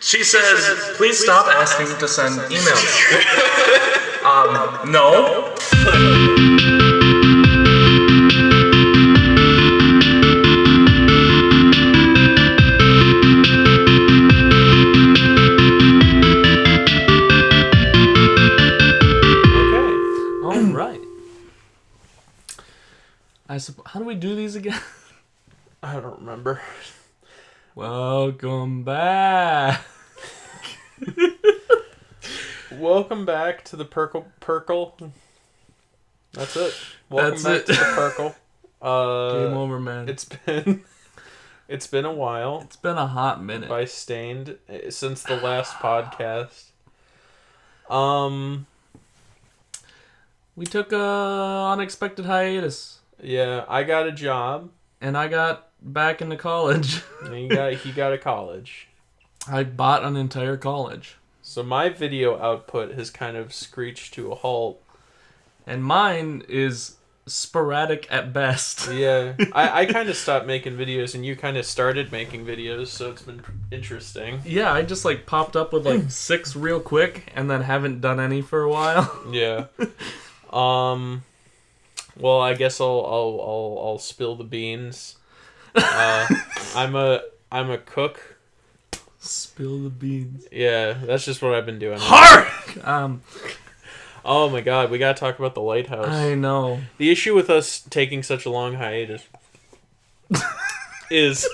She says, please stop asking to send emails. No. All right. How do we do these again? I don't remember. Welcome back. Welcome back to the Perkle. That's it. Welcome back to the Perkle. Game over, man. It's been a while. It's been a hot minute. By Stained since the last podcast. We took a unexpected hiatus. Yeah, I got a job. And I got back into college. And he got a college. I bought an entire college. So my video output has kind of screeched to a halt. And mine is sporadic at best. Yeah, I kind of stopped making videos and you kind of started making videos, so it's been interesting. Yeah, I just popped up with 6 real quick and then haven't done any for a while. Yeah. Well, I guess I'll spill the beans. I'm a cook. Spill the beans. Yeah, that's just what I've been doing. Hark! Oh my god, we gotta talk about the lighthouse. I know. The issue with us taking such a long hiatus is...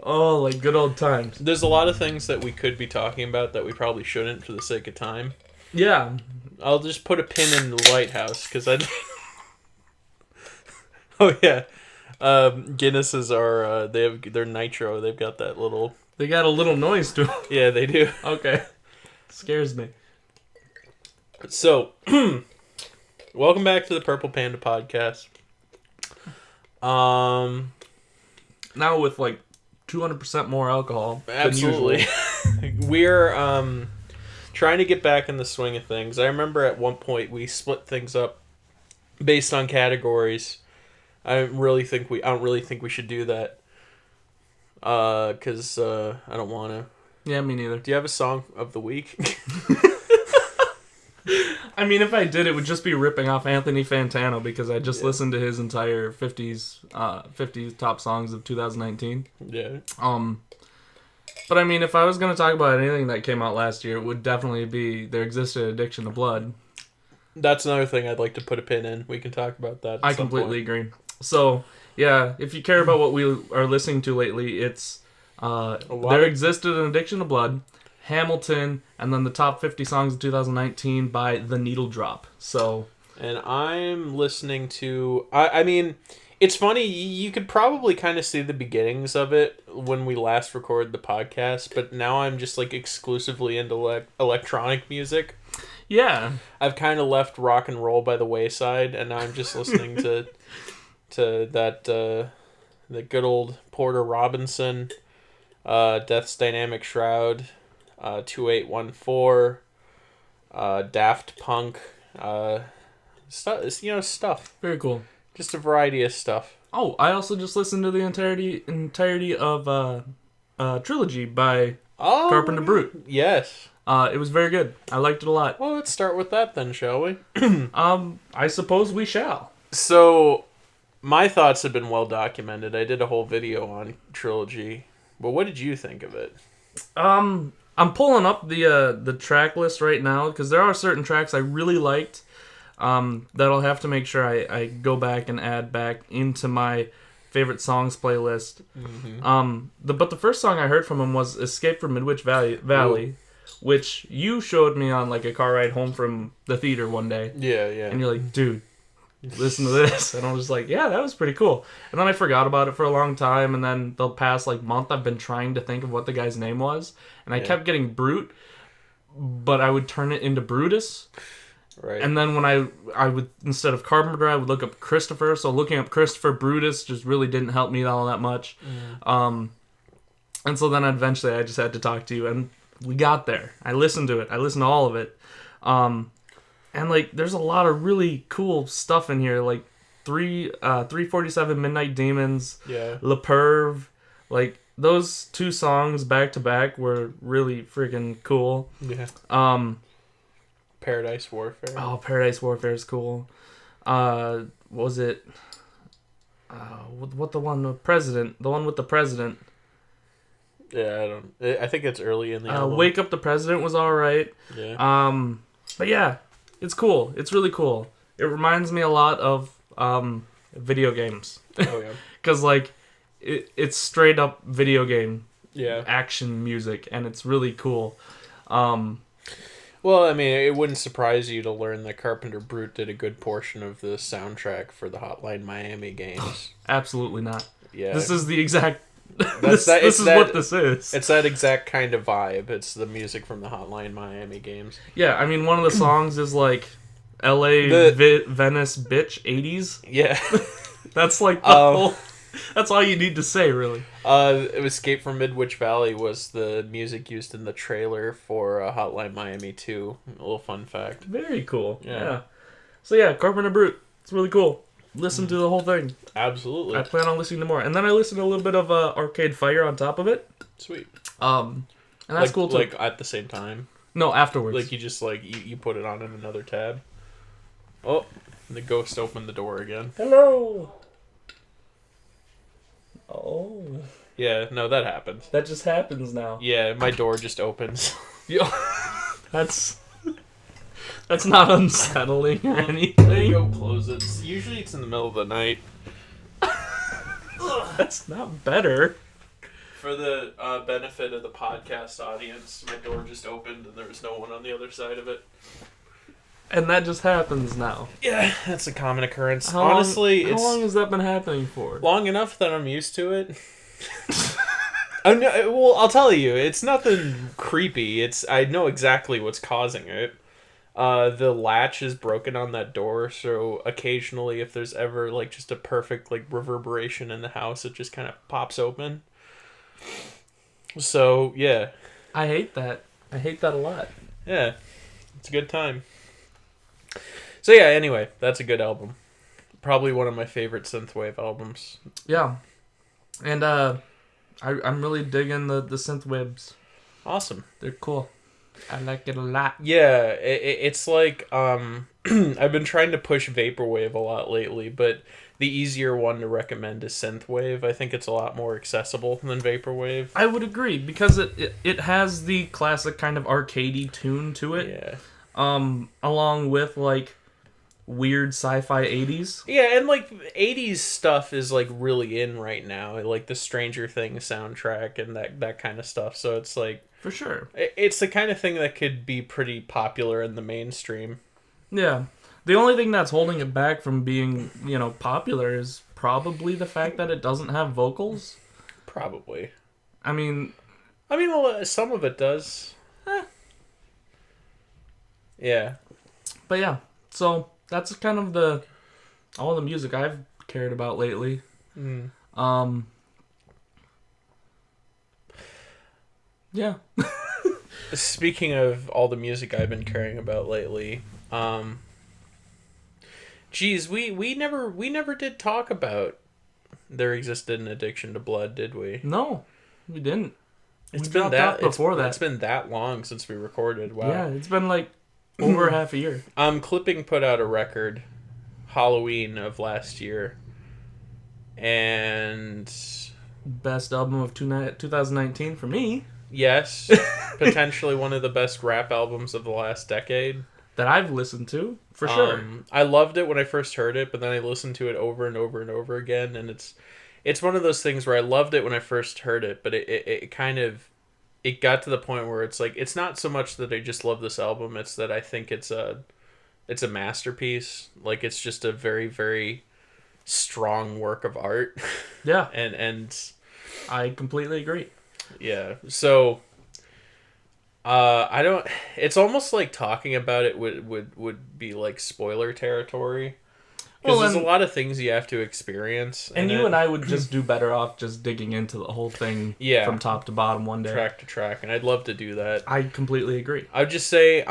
Oh, good old times. There's a lot of things that we could be talking about that we probably shouldn't for the sake of time. Yeah. I'll just put a pin in the lighthouse, because I... Oh yeah. Guinnesses are, they're nitro. They've got that little... They got a little noise to them. Yeah, they do. Okay. Scares me. So, welcome back to the Purple Panda podcast. Now with 200% more alcohol. Absolutely. We're trying to get back in the swing of things. I remember at one point we split things up based on categories. I don't really think we should do that. Cause I don't want to. Yeah, me neither. Do you have a song of the week? I mean, if I did, it would just be ripping off Anthony Fantano because I just listened to his entire 50s top songs of 2019. Yeah. But I mean, if I was going to talk about anything that came out last year, it would definitely be There Existed Addiction to Blood. That's another thing I'd like to put a pin in. We can talk about that. I completely agree. So, yeah, if you care about what we are listening to lately, it's There Existed an Addiction to Blood, Hamilton, and then the top 50 songs of 2019 by The Needle Drop. So, and I'm listening to... I mean, it's funny, you could probably kind of see the beginnings of it when we last recorded the podcast, but now I'm just exclusively into electronic music. Yeah. I've kind of left rock and roll by the wayside, and now I'm just listening to that the good old Porter Robinson, Death's Dynamic Shroud, 2814, Daft Punk, stuff. Very cool. Just a variety of stuff. Oh, I also just listened to the entirety of Trilogy by Carpenter Brute. Yes. It was very good. I liked it a lot. Well, let's start with that then, shall we? I suppose we shall. So, my thoughts have been well documented. I did a whole video on Trilogy. But what did you think of it? I'm pulling up the track list right now because there are certain tracks I really liked that I'll have to make sure I go back and add back into my favorite songs playlist. Mm-hmm. But the first song I heard from him was Escape from Midwich Valley, which you showed me on a car ride home from the theater one day. Yeah. And you're like, dude, listen to this. And I was like, yeah, that was pretty cool. And then I forgot about it for a long time, and then the past month I've been trying to think of what the guy's name was, and I kept getting Brute, but I would turn it into Brutus. Right. And then when I would, instead of Carpenter, I would look up Christopher, so looking up Christopher Brutus just really didn't help me all that much. And so then eventually I just had to talk to you, and we got there. I listened to it. I listened to all of it. And there's a lot of really cool stuff in here, 347 Midnight Demons, yeah, Le Perv, those two songs back to back were really freaking cool. Yeah. Paradise Warfare. Oh, Paradise Warfare is cool. Was it? What the one with President? The one with the President. Yeah, I think it's early in the album. Wake Up the President was all right. Yeah. But yeah, it's cool. It's really cool. It reminds me a lot of video games. Oh yeah. Because like, it's straight up video game Yeah. action music, and it's really cool. Well, I mean, it wouldn't surprise you to learn that Carpenter Brute did a good portion of the soundtrack for the Hotline Miami games. Absolutely not. Yeah. This is the exact. This is what this is. It's that exact kind of vibe. It's the music from the Hotline Miami games. Yeah, I mean, one of the songs is like L.A. Venice bitch 80s. Yeah. That's like the whole. That's all you need to say, really. Escape from Midwich Valley was the music used in the trailer for Hotline Miami 2. A little fun fact. Very cool. Yeah. So yeah, Carpenter Brute. It's really cool. Listen to the whole thing. Absolutely. I plan on listening to more, and then I listened to a little bit of Arcade Fire on top of it. Sweet. And that's cool too. Like at the same time. No, afterwards. Like you just like you put it on in another tab. Oh, the ghost opened the door again. Hello. Oh. Yeah, no, that happens. That just happens now. Yeah, my door just opens. Yo, that's not unsettling or anything. Go close it. Usually it's in the middle of the night. That's not better. For the benefit of the podcast audience, my door just opened and there was no one on the other side of it. And that just happens now. Yeah, that's a common occurrence. How Honestly, long, how long has that been happening for? Long enough that I'm used to it. Well, I'll tell you, it's nothing creepy. I know exactly what's causing it. The latch is broken on that door, so occasionally, if there's ever like just a perfect like reverberation in the house, it just kind of pops open. So yeah, I hate that. I hate that a lot. Yeah, it's a good time. So yeah, anyway, that's a good album. Probably one of my favorite synthwave albums. Yeah, and I'm really digging the synthwaves. Awesome. They're cool. I like it a lot. Yeah, it's like I've been trying to push vaporwave a lot lately, but the easier one to recommend is synthwave. I think it's a lot more accessible than vaporwave. I would agree because it has the classic kind of arcadey tune to it. Yeah. Along with like weird sci-fi 80s. Yeah, and like 80s stuff is like really in right now, like the Stranger Things soundtrack and that kind of stuff. So it's like for sure. It's the kind of thing that could be pretty popular in the mainstream. Yeah. The only thing that's holding it back from being, popular is probably the fact that it doesn't have vocals. Probably. I mean, well, some of it does. Yeah. But yeah, so that's kind of all the music I've cared about lately. Yeah. Speaking of all the music I've been caring about lately, geez, we never did talk about there existed an addiction to blood, did we? No, we didn't. It's been that long since we recorded. Wow. Yeah, it's been like over half a year. Clipping put out a record Halloween of last year, and best album of 2019 for me. Yes, potentially one of the best rap albums of the last decade that I've listened to, for sure. I loved it when I first heard it, but then I listened to it over and over and over again, and it's one of those things where I loved it when I first heard it, but it kind of got to the point where it's like it's not so much that I just love this album, it's that I think it's a masterpiece. Like it's just a very, very strong work of art. Yeah. and I completely agree. Yeah. So I don't. It's almost like talking about it would be like spoiler territory. Because there's a lot of things you have to experience. And you and I would just do better off just digging into the whole thing from top to bottom one day. Track to track. And I'd love to do that. I completely agree. I would just say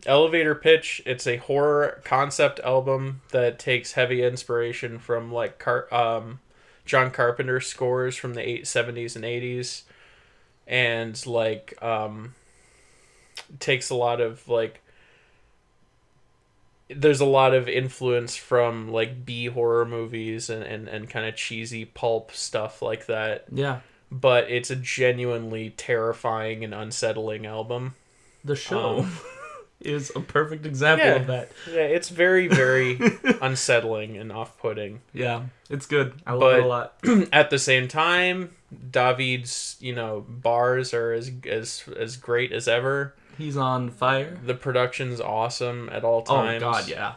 Elevator Pitch, it's a horror concept album that takes heavy inspiration from like John Carpenter scores from the 70s and 80s, and like takes a lot of like. There's a lot of influence from like B horror movies and kind of cheesy pulp stuff like that. Yeah. But it's a genuinely terrifying and unsettling album. The Show is a perfect example of that. Yeah, it's very, very unsettling and off-putting. Yeah, it's good. I love it a lot. At the same time, David's, bars are as great as ever. He's on fire. The production's awesome at all times. Oh God, yeah.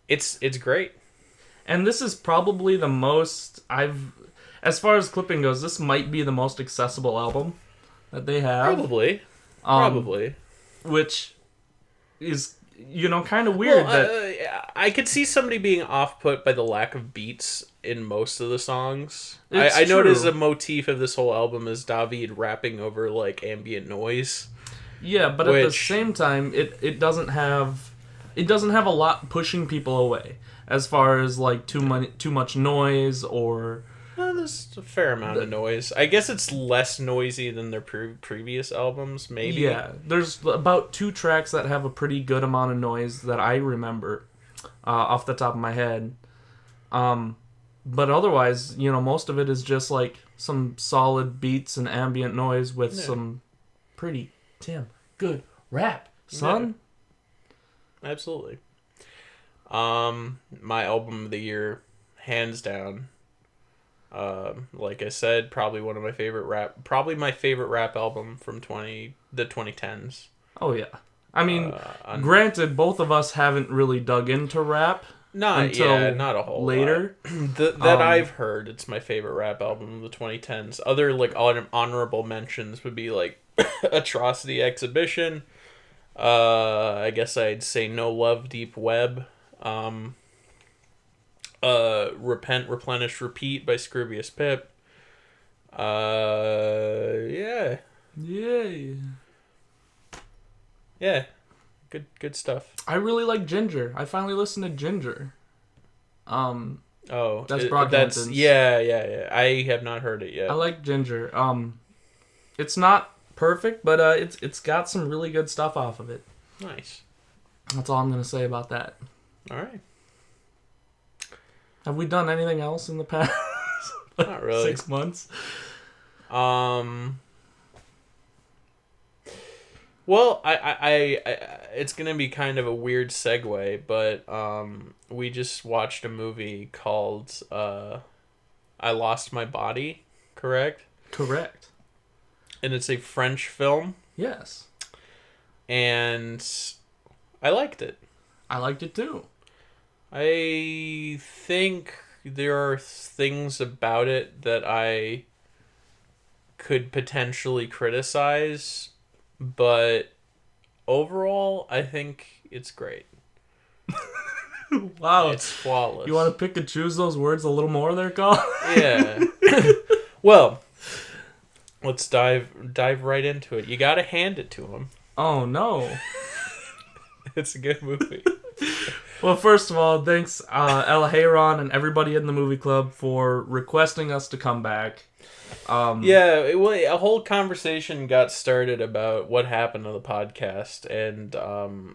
It's great. And this is probably the most as far as clipping goes, this might be the most accessible album that they have. Probably. Which is, kind of weird I could see somebody being off-put by the lack of beats in most of the songs. It's I true. noticed a motif of this whole album is David rapping over like ambient noise. Yeah, but at the same time, it doesn't have a lot pushing people away as far as like too much noise or. There's a fair amount of noise. I guess it's less noisy than their previous albums, maybe. Yeah, there's about 2 tracks that have a pretty good amount of noise that I remember off the top of my head. But otherwise, most of it is just like some solid beats and ambient noise with some pretty damn good rap, son. Yeah. Absolutely. My album of the year, hands down. Like I said, probably my favorite rap album from the 2010s. Oh yeah. I mean, granted, both of us haven't really dug into rap not a whole later. That I've heard, it's my favorite rap album of the 2010s. Other like honorable mentions would be like Atrocity Exhibition. I guess I'd say No Love, Deep Web. Repent, Replenish, Repeat by Scroobius Pip. Yeah. Good stuff. I really like Ginger. I finally listened to Ginger. That's Brockhampton's. Yeah. I have not heard it yet. I like Ginger. It's not perfect, but it's got some really good stuff off of it. Nice. That's all I'm gonna say about that. All right. Have we done anything else in the past Not really. 6 months? Well, I it's gonna be kind of a weird segue, but we just watched a movie called I Lost My Body, correct? Correct. And it's a French film, Yes. and I liked it. I liked it too. I think there are things about it that I could potentially criticize, but overall, I think it's great. Wow. It's flawless. You want to pick and choose those words a little more there, Colin? Yeah. Well, let's dive right into it. You got to hand it to him. Oh, no. It's a good movie. Well, first of all, thanks El Hayron and everybody in the movie club for requesting us to come back. A whole conversation got started about what happened to the podcast, and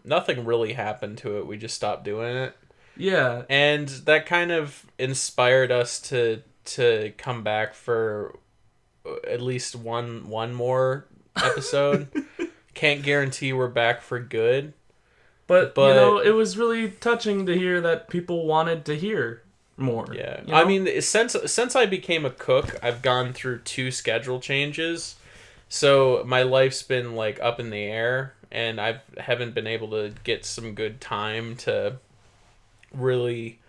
nothing really happened to it. We just stopped doing it. Yeah. And that kind of inspired us to come back for at least one more episode. Can't guarantee we're back for good. But it was really touching to hear that people wanted to hear more. Yeah. You know? I mean, since I became a cook, I've gone through 2 schedule changes. So my life's been like up in the air, and I haven't been able to get some good time to really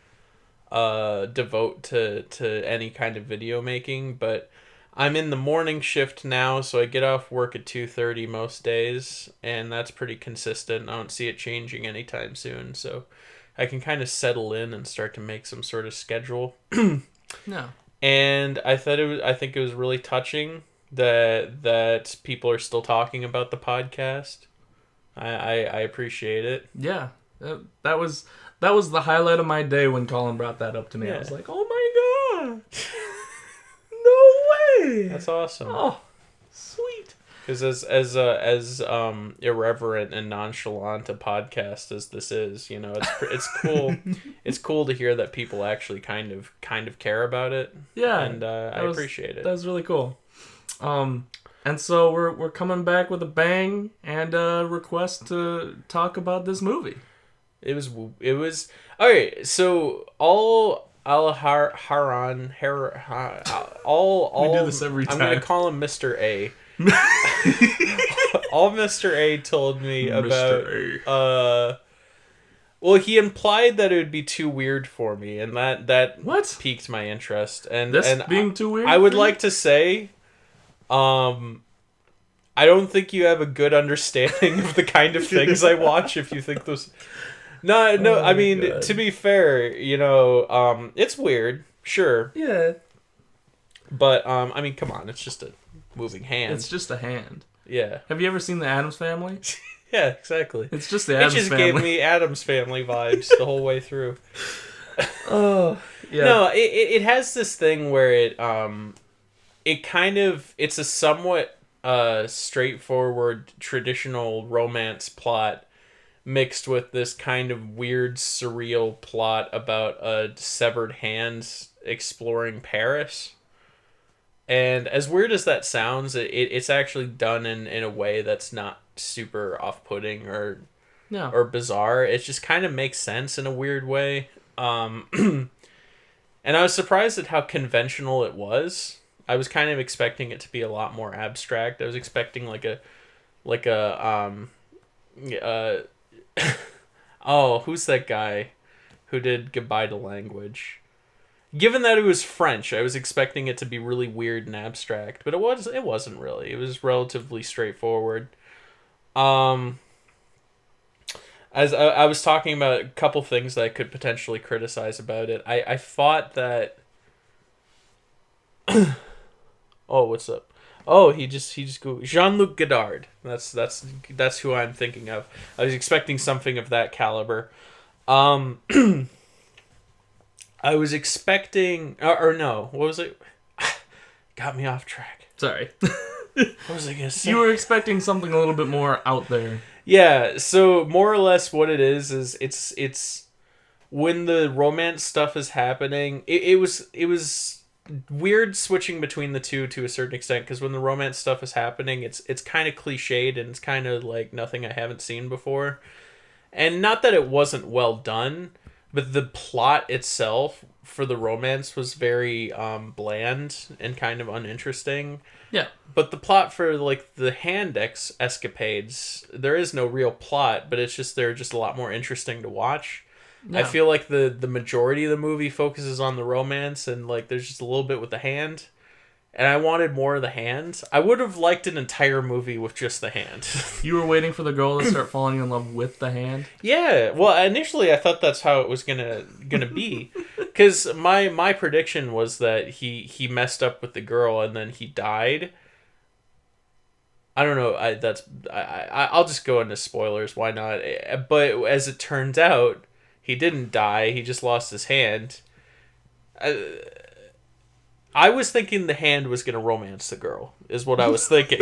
devote to any kind of video making, but I'm in the morning shift now, so I get off work at 2:30 most days, and that's pretty consistent. I don't see it changing anytime soon, so I can kind of settle in and start to make some sort of schedule. No. And I think it was really touching that people are still talking about the podcast. I appreciate it. Yeah. That was the highlight of my day when Colin brought that up to me. Yeah. I was like, oh my No way! That's awesome. Oh, sweet. Because as irreverent and nonchalant a podcast as this is, it's cool. It's cool to hear that people actually kind of care about it. Yeah, and I appreciate it. That was really cool. And so we're coming back with a bang and a request to talk about this movie. It was all right. So all Haran, all We do this every I'm time. gonna call him Mr. A. All Mr. A told me about well, he implied that it would be too weird for me, and that What? piqued my interest. And This and being too weird? I would for you? like to say, I don't think you have a good understanding of the kind of things I watch. If you think those, no, Oh I mean, God. to be fair, it's weird, sure, Yeah, but I mean, come on, it's just a moving hand. it's just a hand. Yeah, Have you ever seen The Addams Family? yeah, exactly. It's just The It Addams just Family. gave me Addams Family vibes the whole way through. Oh, yeah. No, it has this thing where it's a somewhat straightforward traditional romance plot mixed with this kind of weird surreal plot about a severed hand exploring Paris. And as weird as that sounds, it's actually done in a way that's not super off-putting or No. bizarre. It just kind of makes sense in a weird way. And I was surprised at how conventional it was. I was kind of expecting it to be a lot more abstract. I was expecting oh, who's that guy who did Goodbye to Language? Given that it was French, I was expecting it to be really weird and abstract, but it wasn't really. It was relatively straightforward. As I was talking about a couple things that I could potentially criticize about it, I thought that. Oh, what's up? Oh, he just Googled Jean-Luc Godard. That's who I'm thinking of. I was expecting something of that caliber. I was expecting, or no, what was it? Got me off track. Sorry. What was I gonna say? You were expecting something a little bit more out there. Yeah, so more or less what it is it's when the romance stuff is happening, it was weird switching between the two to a certain extent, because when the romance stuff is happening, it's kind of cliched and it's kind of like nothing I haven't seen before. And not that it wasn't well done, but the plot itself for the romance was very bland and kind of uninteresting. Yeah. But the plot for like the hand escapades, there is no real plot, but it's just they're just a lot more interesting to watch. Yeah. I feel like the majority of the movie focuses on the romance, and like there's just a little bit with the hand. And I wanted more of the hand. I would have liked an entire movie with just the hand. You were waiting for the girl to start falling in love with the hand? Yeah, well, initially I thought that's how it was gonna be, because my prediction was that he messed up with the girl and then he died. I don't know. I'll just go into spoilers. Why not? But as it turns out, he didn't die. He just lost his hand. I was thinking the hand was gonna romance the girl, is what I was thinking.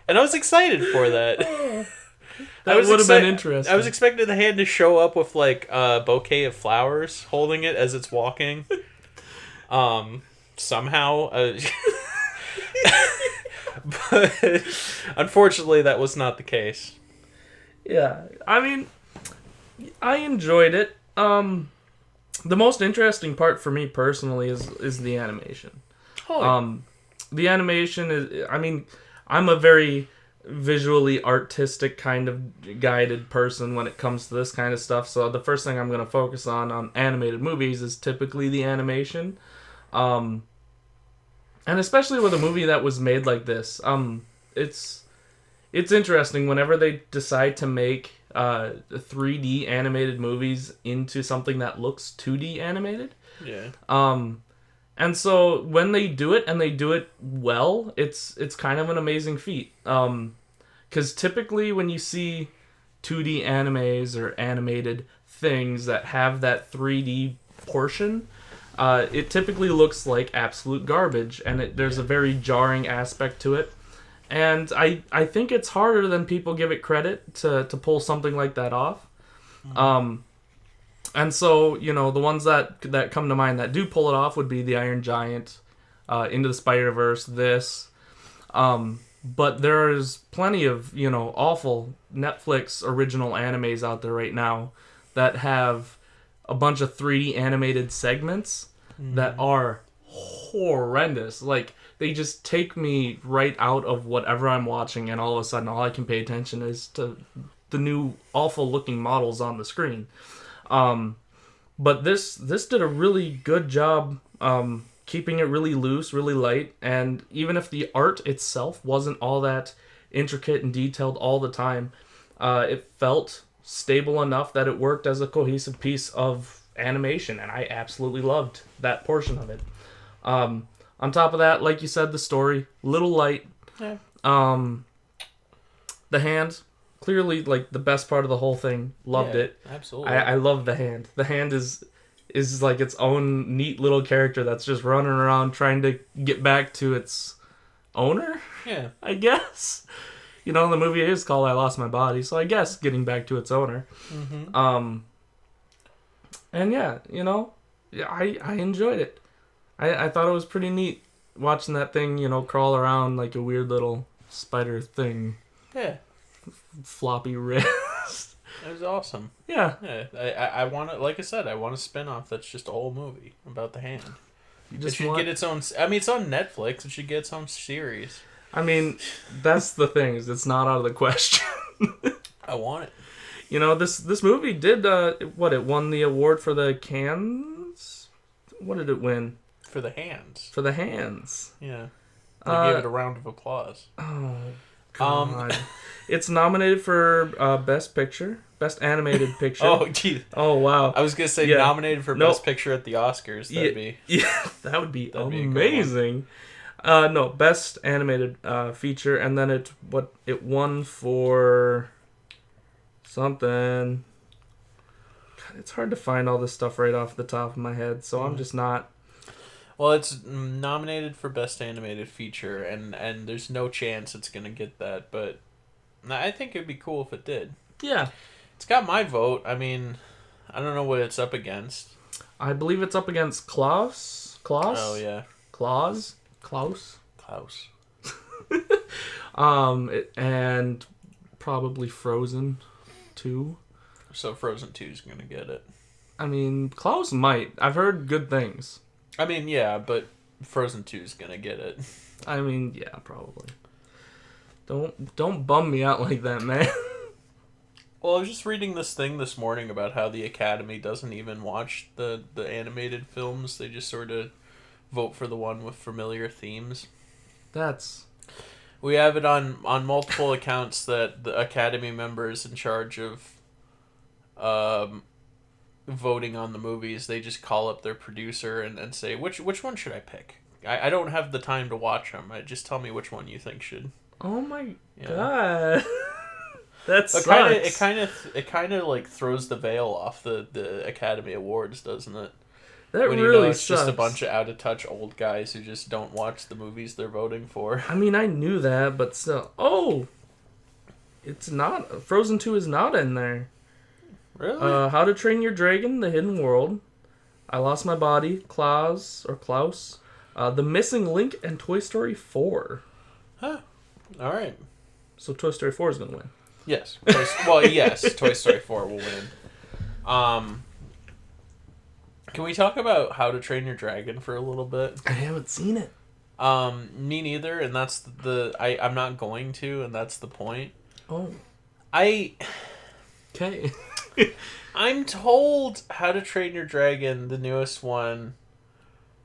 And I was excited for that. That would have been interesting. I was expecting the hand to show up with like a bouquet of flowers holding it as it's walking. Somehow. But unfortunately that was not the case. Yeah. I mean, I enjoyed it. The most interesting part for me personally is the animation. Oh, The animation is, I mean, I'm a very visually artistic kind of guided person when it comes to this kind of stuff, so the first thing I'm going to focus on animated movies is typically the animation. And especially with a movie that was made like this, it's interesting whenever they decide to make 3D animated movies into something that looks 2D animated. yeah. And so when they do it and they do it well, it's kind of an amazing feat. Because typically when you see 2D animes or animated things that have that 3D portion, it typically looks like absolute garbage, and there's a very jarring aspect to it. And I think it's harder than people give it credit to pull something like that off. And so, you know, the ones that come to mind that do pull it off would be The Iron Giant, Into the Spider-Verse, this. But there's plenty of, you know, awful Netflix original animes out there right now that have a bunch of 3D animated segments that are horrendous. Like, they just take me right out of whatever I'm watching, and all of a sudden all I can pay attention is to the new awful looking models on the screen. But this did a really good job keeping it really loose, really light, and even if the art itself wasn't all that intricate and detailed all the time, it felt stable enough that it worked as a cohesive piece of animation, and I absolutely loved that portion of it. On top of that, like you said, the story, little light. Yeah. The hand, clearly like the best part of the whole thing. Loved it. Absolutely. I love the hand. The hand is like its own neat little character that's just running around trying to get back to its owner. Yeah. I guess. You know, the movie is called I Lost My Body, so I guess getting back to its owner. Mm-hmm. And yeah, you know, I enjoyed it. I thought it was pretty neat watching that thing, you know, crawl around like a weird little spider thing. Yeah. Floppy wrist. It was awesome. Yeah. Yeah. I want to, like I said, I want a spin-off that's just a whole movie about the hand. It should get its own, I mean, it's on Netflix. It should get its own series. I mean, that's the thing, is it's not out of the question. I want it. You know, this movie did, it won the award for the Cannes? What did it win? For the hands. For the hands. Yeah. They gave it a round of applause. Oh, God. It's nominated for Best Picture. Best Animated Picture. Oh, geez. Oh, wow. I was going to say nominated for Best Picture at the Oscars. That'd be... Yeah, that would be amazing. No, Best Animated Feature, and then it won for something. God, it's hard to find all this stuff right off the top of my head, so I'm just not... Well, it's nominated for Best Animated Feature, and there's no chance it's going to get that, but I think it'd be cool if it did. Yeah. It's got my vote. I mean, I don't know what it's up against. I believe it's up against Klaus? Oh, yeah. Klaus. And probably Frozen 2. So Frozen 2 is going to get it. I mean, Klaus might. I've heard good things. I mean, yeah, but Frozen 2 is going to get it. I mean, yeah, probably. Don't bum me out like that, man. Well, I was just reading this thing this morning about how the Academy doesn't even watch the animated films. They just sort of vote for the one with familiar themes. We have it on multiple accounts that the Academy member is in charge of voting on the movies. They just call up their producer and say, which one should I pick? I don't have the time to watch them. Just tell me which one you think should. Oh my god. That sucks. It kind of like throws the veil off the Academy Awards, doesn't it? That when really it's sucks. Just a bunch of out of touch old guys who just don't watch the movies they're voting for. I mean, I knew that, but still. Oh, it's not. Frozen 2 is not in there. Really? How to Train Your Dragon: The Hidden World, I Lost My Body, Klaus, The Missing Link, and Toy Story 4. Huh. All right. So Toy Story 4 is gonna win. Yes. Yes. Toy Story 4 will win. Can we talk about How to Train Your Dragon for a little bit? I haven't seen it. Me neither, and that's I'm not going to, and that's the point. Oh. Okay. I'm told How to Train Your Dragon, the newest one,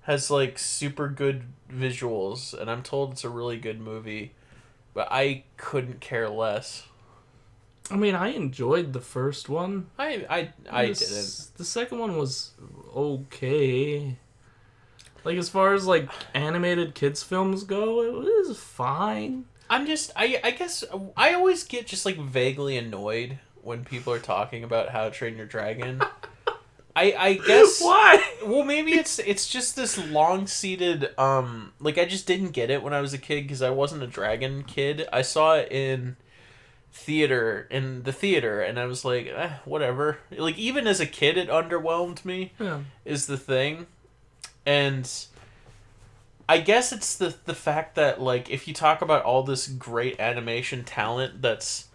has like super good visuals, and I'm told it's a really good movie, but I couldn't care less. I mean, I enjoyed the first one. I didn't. The second one was okay. Like, as far as like animated kids films go, it was fine. I guess I always get just like vaguely annoyed when people are talking about How to Train Your Dragon. I guess Why? Well, maybe it's just this long-seated like I just didn't get it when I was a kid because I wasn't a dragon kid. I saw it in the theater, and I was like, whatever. Like even as a kid, it underwhelmed me. Yeah. Is the thing, and I guess it's the fact that like if you talk about all this great animation talent that's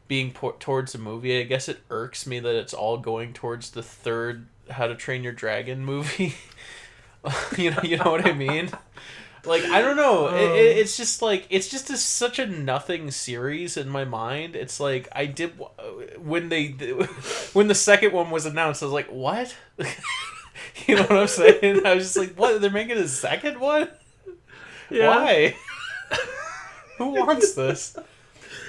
being put towards a movie, I guess it irks me that it's all going towards the third How to Train Your Dragon movie. you know what I mean? Like I don't know, it's just like such a nothing series in my mind. It's like I did when the second one was announced, I was like, what? You know what I'm saying? I was just like, what? They're making a second one? Yeah. Why? Who wants this?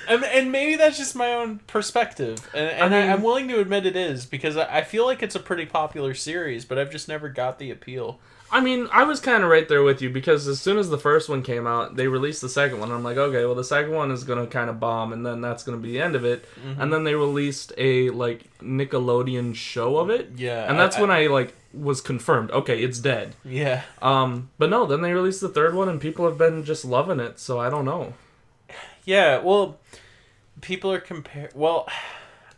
And maybe that's just my own perspective. And I'm willing to admit it is, because I feel like it's a pretty popular series, but I've just never got the appeal. I mean, I was kind of right there with you, because as soon as the first one came out, they released the second one. I'm like, okay, well, the second one is going to kind of bomb, and then that's going to be the end of it. Mm-hmm. And then they released a, like, Nickelodeon show of it. Yeah. And that's when I, like, was confirmed. Okay, it's dead. Yeah. But no, then they released the third one, and people have been just loving it, so I don't know. Yeah, well, people are well,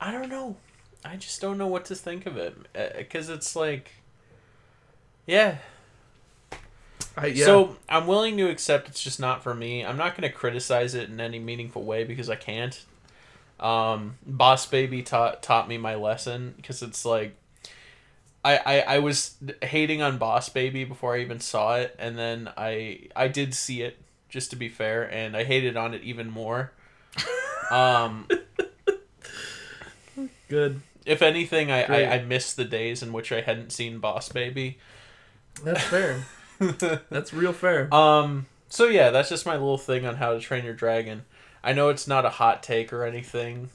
I don't know. I just don't know what to think of it. Because it's like, yeah. So I'm willing to accept it's just not for me. I'm not going to criticize it in any meaningful way because I can't. Boss Baby taught me my lesson, because it's like I was hating on Boss Baby before I even saw it, and then I did see it, just to be fair, and I hated on it even more. Good. If anything, I missed the days in which I hadn't seen Boss Baby. That's fair. That's real fair. So yeah, that's just my little thing on How to Train Your Dragon. I know it's not a hot take or anything.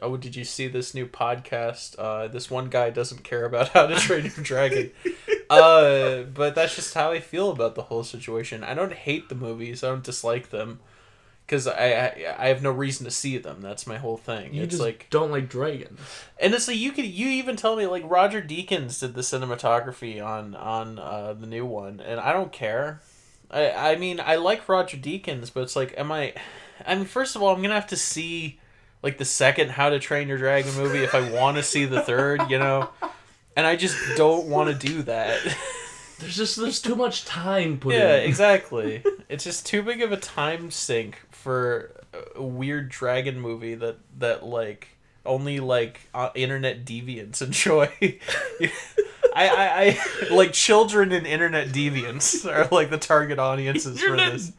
Oh, did you see this new podcast? This one guy doesn't care about How to Train Your Dragon. But that's just how I feel about the whole situation. I don't hate the movies. I don't dislike them, because I have no reason to see them. That's my whole thing. You it's just like don't like dragons. And it's like you even tell me, like, Roger Deakins did the cinematography on the new one, and I don't care. I mean, I like Roger Deakins, but it's like, I mean, first of all, I'm gonna have to see like the second How to Train Your Dragon movie if I want to see the third, you know, and I just don't want to do that. There's too much time put in. Yeah, exactly. It's just too big of a time sink for a weird dragon movie that like only like internet deviants enjoy. I like children and internet deviants are like the target audiences for this.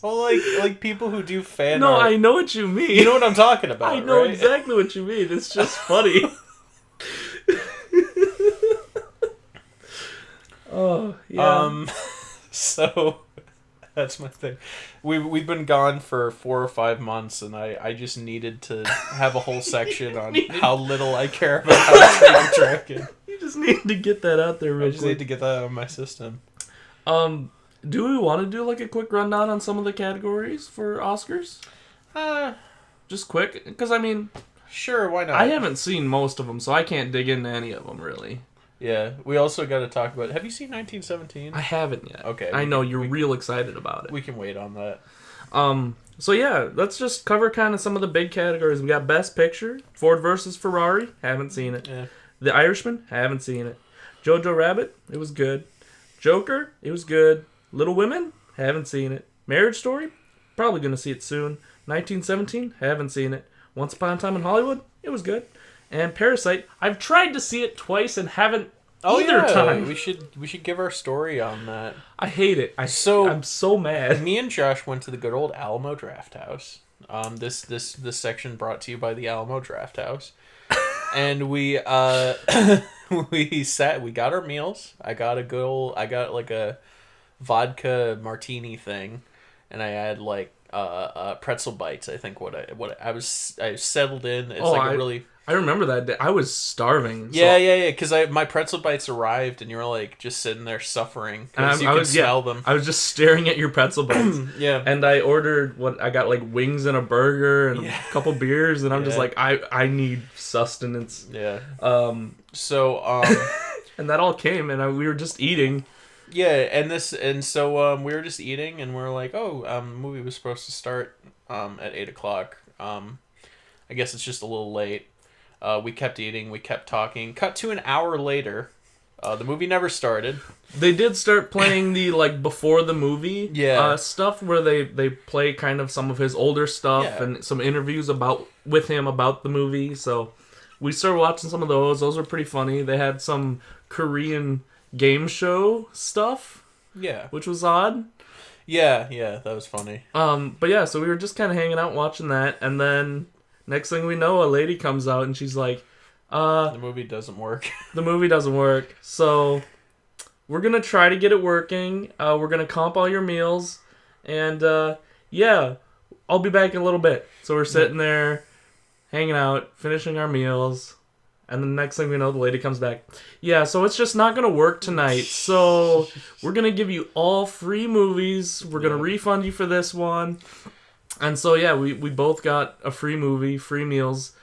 Well, like people who do fan art. I know what you mean. You know what I'm talking about, I know right? exactly what you mean. It's just funny. Oh, yeah. So that's my thing. We've been gone for 4 or 5 months, and I just needed to have a whole section on how little I care about How to Train Your Dragon. You just need to get that out there real quick. I just need to get that out of my system. Do we want to do like a quick rundown on some of the categories for Oscars? Just quick, because I mean, sure, why not? I haven't seen most of them, so I can't dig into any of them really. Yeah, we also got to talk about. Have you seen 1917? I haven't yet. Okay, I know you're real excited about it. We can wait on that. So yeah, let's just cover kind of some of the big categories. We got Best Picture, Ford versus Ferrari, haven't seen it. Yeah. The Irishman, haven't seen it. Jojo Rabbit, it was good. Joker, it was good. Little Women, haven't seen it. Marriage Story, probably gonna see it soon. 1917, haven't seen it. Once Upon a Time in Hollywood, it was good. And Parasite, I've tried to see it twice and haven't either time. We should give our story on that. I hate it. I'm so mad. Me and Josh went to the good old Alamo Draft House. This section brought to you by the Alamo Draft House. And we got our meals. I got like a vodka martini thing, and I had like pretzel bites. I think I was settled in. It's I remember that day. I was starving. Yeah. Because my pretzel bites arrived, and you were like just sitting there suffering because you could smell them. I was just staring at your pretzel bites. Yeah. And I ordered I got like wings and a burger and a couple beers, and I'm just like, I need sustenance. Yeah. So And that all came, and we were just eating. yeah, and so we were just eating, and we are like, oh, the movie was supposed to start at 8:00. I guess it's just a little late. We kept eating, we kept talking. Cut to an hour later. The movie never started. They did start playing the before the movie stuff where they play kind of some of his older stuff and some interviews with him about the movie. So we started watching some of those. Those were pretty funny. They had some Korean game show stuff. Yeah. Which was odd. Yeah, that was funny. But yeah, so we were just kind of hanging out watching that, and then next thing we know, a lady comes out and she's like, the movie doesn't work. The movie doesn't work. So we're going to try to get it working. We're going to comp all your meals. And yeah, I'll be back in a little bit. So we're sitting there, hanging out, finishing our meals. And the next thing we know, the lady comes back. Yeah, so it's just not going to work tonight. So we're going to give you all free movies. We're going to refund you for this one. And so, yeah, we both got a free movie, free meals,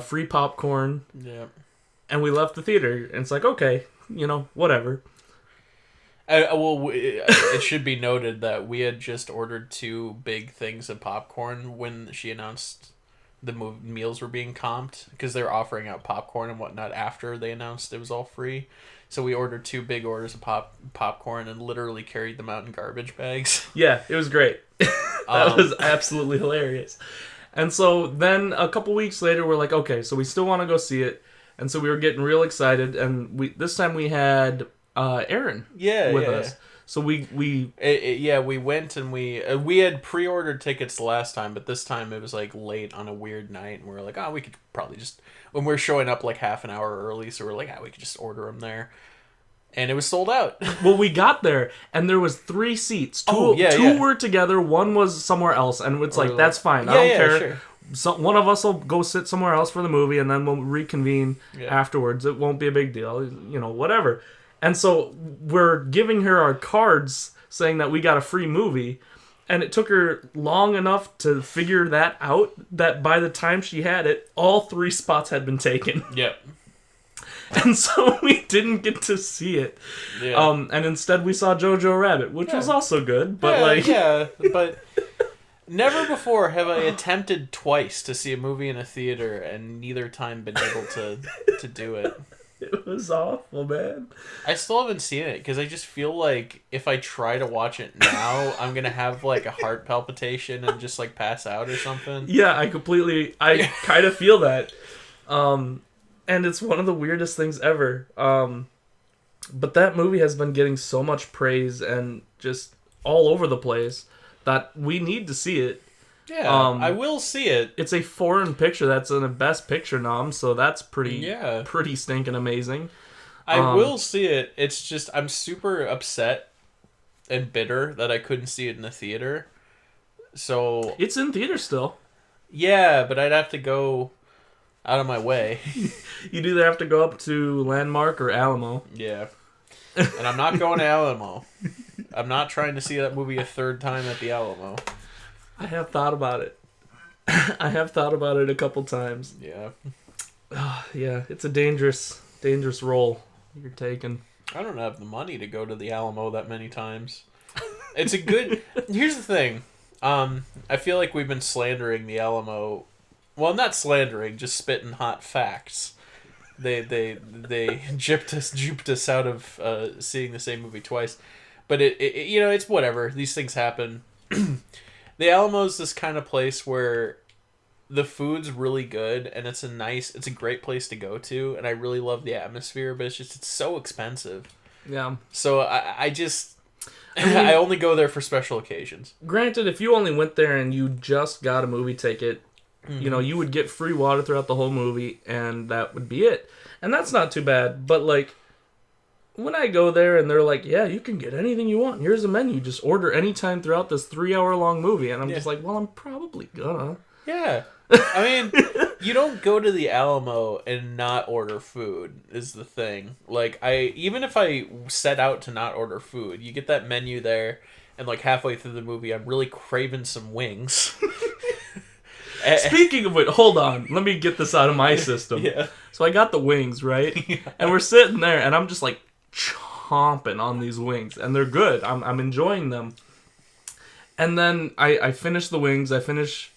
free popcorn. Yeah. And we left the theater. And it's like, okay, whatever. It should be noted that we had just ordered 2 big things of popcorn when she announced the meals were being comped, because they're offering out popcorn and whatnot after they announced it was all free. So we ordered 2 big orders of popcorn and literally carried them out in garbage bags. Yeah, it was great. That was absolutely hilarious. And so then a couple weeks later, we're like, okay, so we still want to go see it. And so we were getting real excited. And this time we had Aaron with us. So we went and we had pre-ordered tickets last time, but this time it was like late on a weird night, and we were like, we could probably just, when we're showing up like half an hour early, so we're like, we could just order them there, and it was sold out. Well, we got there and there was 3 seats. Two were together, one was somewhere else, and it's like, that's fine. I don't care. Sure. So one of us will go sit somewhere else for the movie, and then we'll reconvene afterwards. It won't be a big deal, whatever. And so we're giving her our cards saying that we got a free movie. And it took her long enough to figure that out that by the time she had it, all 3 spots had been taken. Yep. And so we didn't get to see it. Yeah. And instead we saw Jojo Rabbit, which was also good. But but never before have I attempted twice to see a movie in a theater and neither time been able to do it. It was awful, man. I still haven't seen it because I just feel like if I try to watch it now, I'm going to have like a heart palpitation and just like pass out or something. Yeah, I kind of feel that. And it's one of the weirdest things ever. But that movie has been getting so much praise and just all over the place that we need to see it. Yeah, I will see it. It's a foreign picture that's in a Best Picture nom, so that's pretty stinking amazing. I will see it. It's just I'm super upset and bitter that I couldn't see it in the theater. So it's in theater still. Yeah, but I'd have to go out of my way. You'd either have to go up to Landmark or Alamo. Yeah. And I'm not going to Alamo. I'm not trying to see that movie a 3rd time at the Alamo. I have thought about it. I have thought about it a couple times. Yeah. Yeah, it's a dangerous role you're taking. I don't have the money to go to the Alamo that many times. It's a good... Here's the thing. I feel like we've been slandering the Alamo. Well, not slandering, just spitting hot facts. They juped us out of seeing the same movie twice. But it's whatever. These things happen. The Alamo's this kind of place where the food's really good and it's a great place to go to, and I really love the atmosphere, but it's so expensive. Yeah. So I only go there for special occasions. Granted, if you only went there and you just got a movie ticket, you would get free water throughout the whole movie, and that would be it. And that's not too bad, but like, when I go there and they're like, yeah, you can get anything you want. Here's a menu. Just order anytime throughout this 3-hour-long movie. And I'm just like, well, I'm probably gonna. Yeah. I mean, you don't go to the Alamo and not order food is the thing. Like, even if I set out to not order food, you get that menu there, and like halfway through the movie, I'm really craving some wings. Speaking of which, hold on. Let me get this out of my system. Yeah. So I got the wings, right? And we're sitting there, and I'm just like chomping on these wings, and they're good. I'm enjoying them. And then I finish the wings. I finish,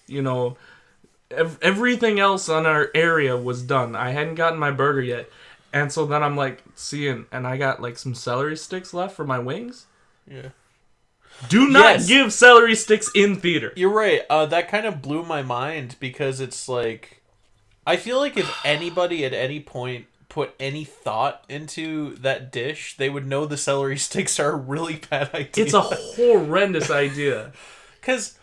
everything else on our area was done. I hadn't gotten my burger yet. And so then I'm like seeing, and I got like some celery sticks left for my wings. Yeah. Do not give celery sticks in theater. You're right. That kind of blew my mind because it's like, I feel like if anybody at any point put any thought into that dish, they would know the celery sticks are a really bad idea. It's a horrendous idea. Because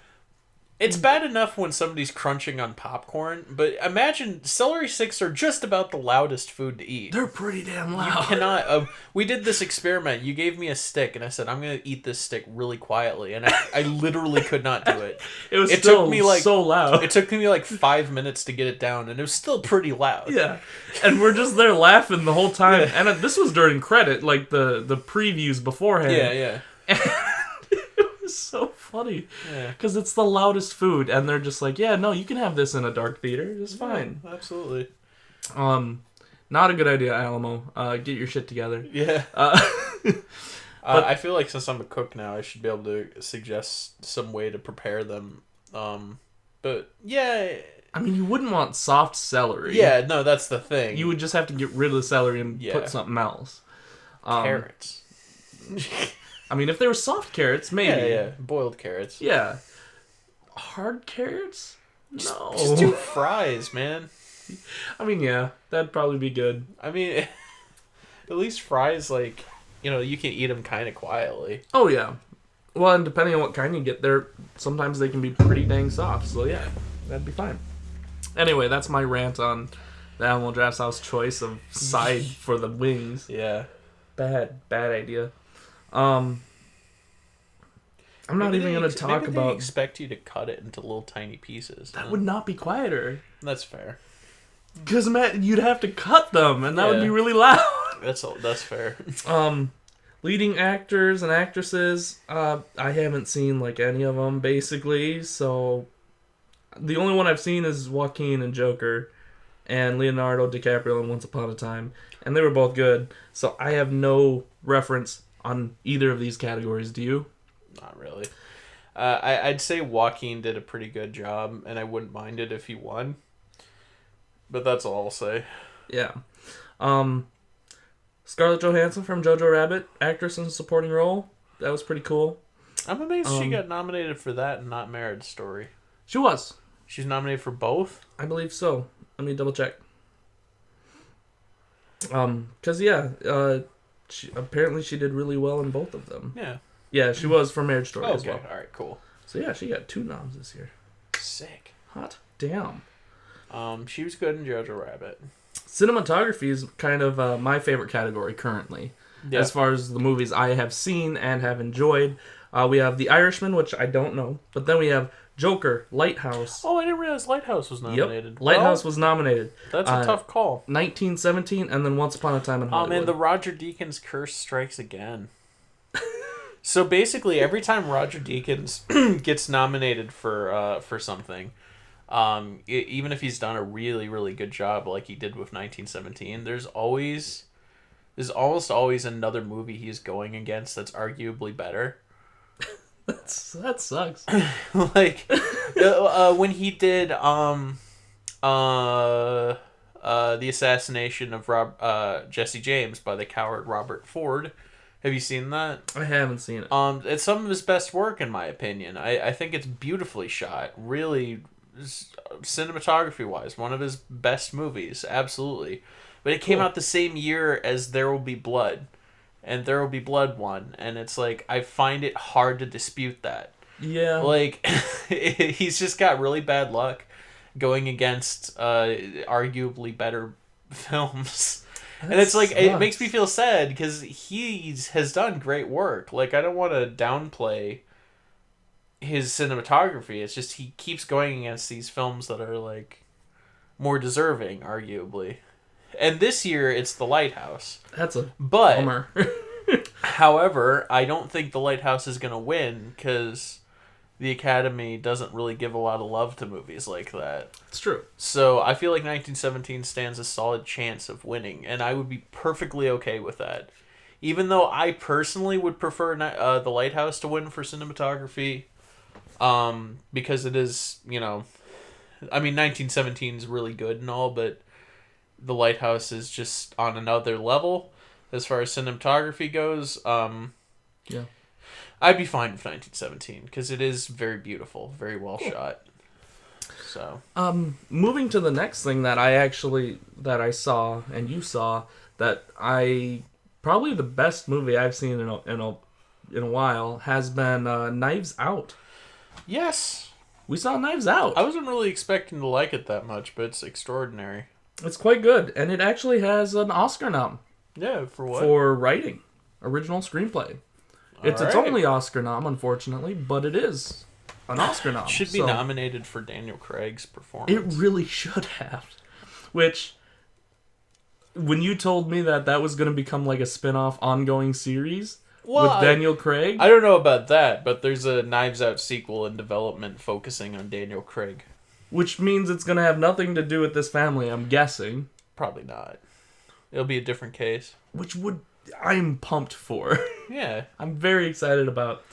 it's bad enough when somebody's crunching on popcorn, but imagine celery sticks are just about the loudest food to eat. They're pretty damn loud. You cannot. We did this experiment. You gave me a stick, and I said, I'm going to eat this stick really quietly. And I literally could not do it. It took me so loud. It took me like 5 minutes to get it down, and it was still pretty loud. Yeah. And we're just there laughing the whole time. Yeah. And this was during credit, like the previews beforehand. Yeah. It was so funny. Yeah. Because it's the loudest food, and they're just like, yeah, no, you can have this in a dark theater. It's fine. Yeah, absolutely. Not a good idea, Alamo. Get your shit together. Yeah. But I feel like since I'm a cook now, I should be able to suggest some way to prepare them. But yeah, I mean, you wouldn't want soft celery. Yeah, no, that's the thing. You would just have to get rid of the celery and put something else. Carrots. I mean, if they were soft carrots, maybe. Yeah, boiled carrots. Yeah. Hard carrots? No. Just do fries, man. I mean, yeah, that'd probably be good. I mean, at least fries, like, you can eat them kind of quietly. Oh, yeah. Well, and depending on what kind you get there, sometimes they can be pretty dang soft. So, yeah, that'd be fine. Anyway, that's my rant on the Alamo Draft House choice of side for the wings. Yeah. Bad idea. I'm not even going to talk about... They expect you to cut it into little tiny pieces. That would not be quieter. That's fair. Because, man, you'd have to cut them, and that would be really loud. That's fair. Leading actors and actresses, I haven't seen, like, any of them, basically, so... The only one I've seen is Joaquin and Joker, and Leonardo DiCaprio in Once Upon a Time, and they were both good, so I have no reference on either of these categories. Do you? Not really. I'd say Joaquin did a pretty good job, and I wouldn't mind it if he won. But that's all I'll say. Yeah. Scarlett Johansson from Jojo Rabbit, actress in supporting role. That was pretty cool. I'm amazed she got nominated for that and not Marriage Story. She was. She's nominated for both? I believe so. Let me double check. Because, apparently she did really well in both of them. Yeah. Yeah, she was for Marriage Story as well. Okay, alright, cool. So, yeah, she got 2 noms this year. Sick. Hot damn. She was good in Jojo Rabbit. Cinematography is kind of my favorite category currently. Yeah. As far as the movies I have seen and have enjoyed. We have The Irishman, which I don't know. But then we have Joker, Lighthouse. Oh, I didn't realize Lighthouse was nominated. Yep, Lighthouse was nominated. That's a tough call. 1917, and then Once Upon a Time in Hollywood. And the Roger Deakins curse strikes again. So basically, every time Roger Deakins gets nominated for something, even if he's done a really, really good job like he did with 1917, there's almost always another movie he's going against that's arguably better. That sucks. Like when he did the assassination of Jesse James by the coward Robert Ford. Have you seen that? I haven't seen it. It's some of his best work in my opinion. I think it's beautifully shot. Really, cinematography wise, one of his best movies. Absolutely. But it came out the same year as There Will Be Blood. And There Will Be Blood won, and it's like I find it hard to dispute that. Yeah, like he's just got really bad luck going against arguably better films, and it's like it makes me feel sad because he has done great work. Like I don't want to downplay his cinematography. It's just he keeps going against these films that are like more deserving, arguably. And this year, it's The Lighthouse. That's a bummer. However, I don't think The Lighthouse is going to win because the Academy doesn't really give a lot of love to movies like that. It's true. So I feel like 1917 stands a solid chance of winning, and I would be perfectly okay with that. Even though I personally would prefer The Lighthouse to win for cinematography, because it is, I mean, 1917 is really good and all, but The Lighthouse is just on another level as far as cinematography goes. Yeah. I'd be fine with 1917 because it is very beautiful, very well shot. So, moving to the next thing that I saw and you saw that probably the best movie I've seen in a while has been Knives Out. yes, We saw Knives Out. I wasn't really expecting to like it that much, but it's extraordinary. It's quite good, and it actually has an Oscar nom. Yeah, for what? For writing, original screenplay. It's its Alright. only Oscar nom, unfortunately, but it is an Oscar nom. It should be nominated for Daniel Craig's performance. It really should have. Which, when you told me that was going to become like a spin-off ongoing series with Daniel Craig... I don't know about that, but there's a Knives Out sequel in development focusing on Daniel Craig. Which means it's going to have nothing to do with this family, I'm guessing. Probably not. It'll be a different case. Which I'm pumped for. Yeah. I'm very excited about.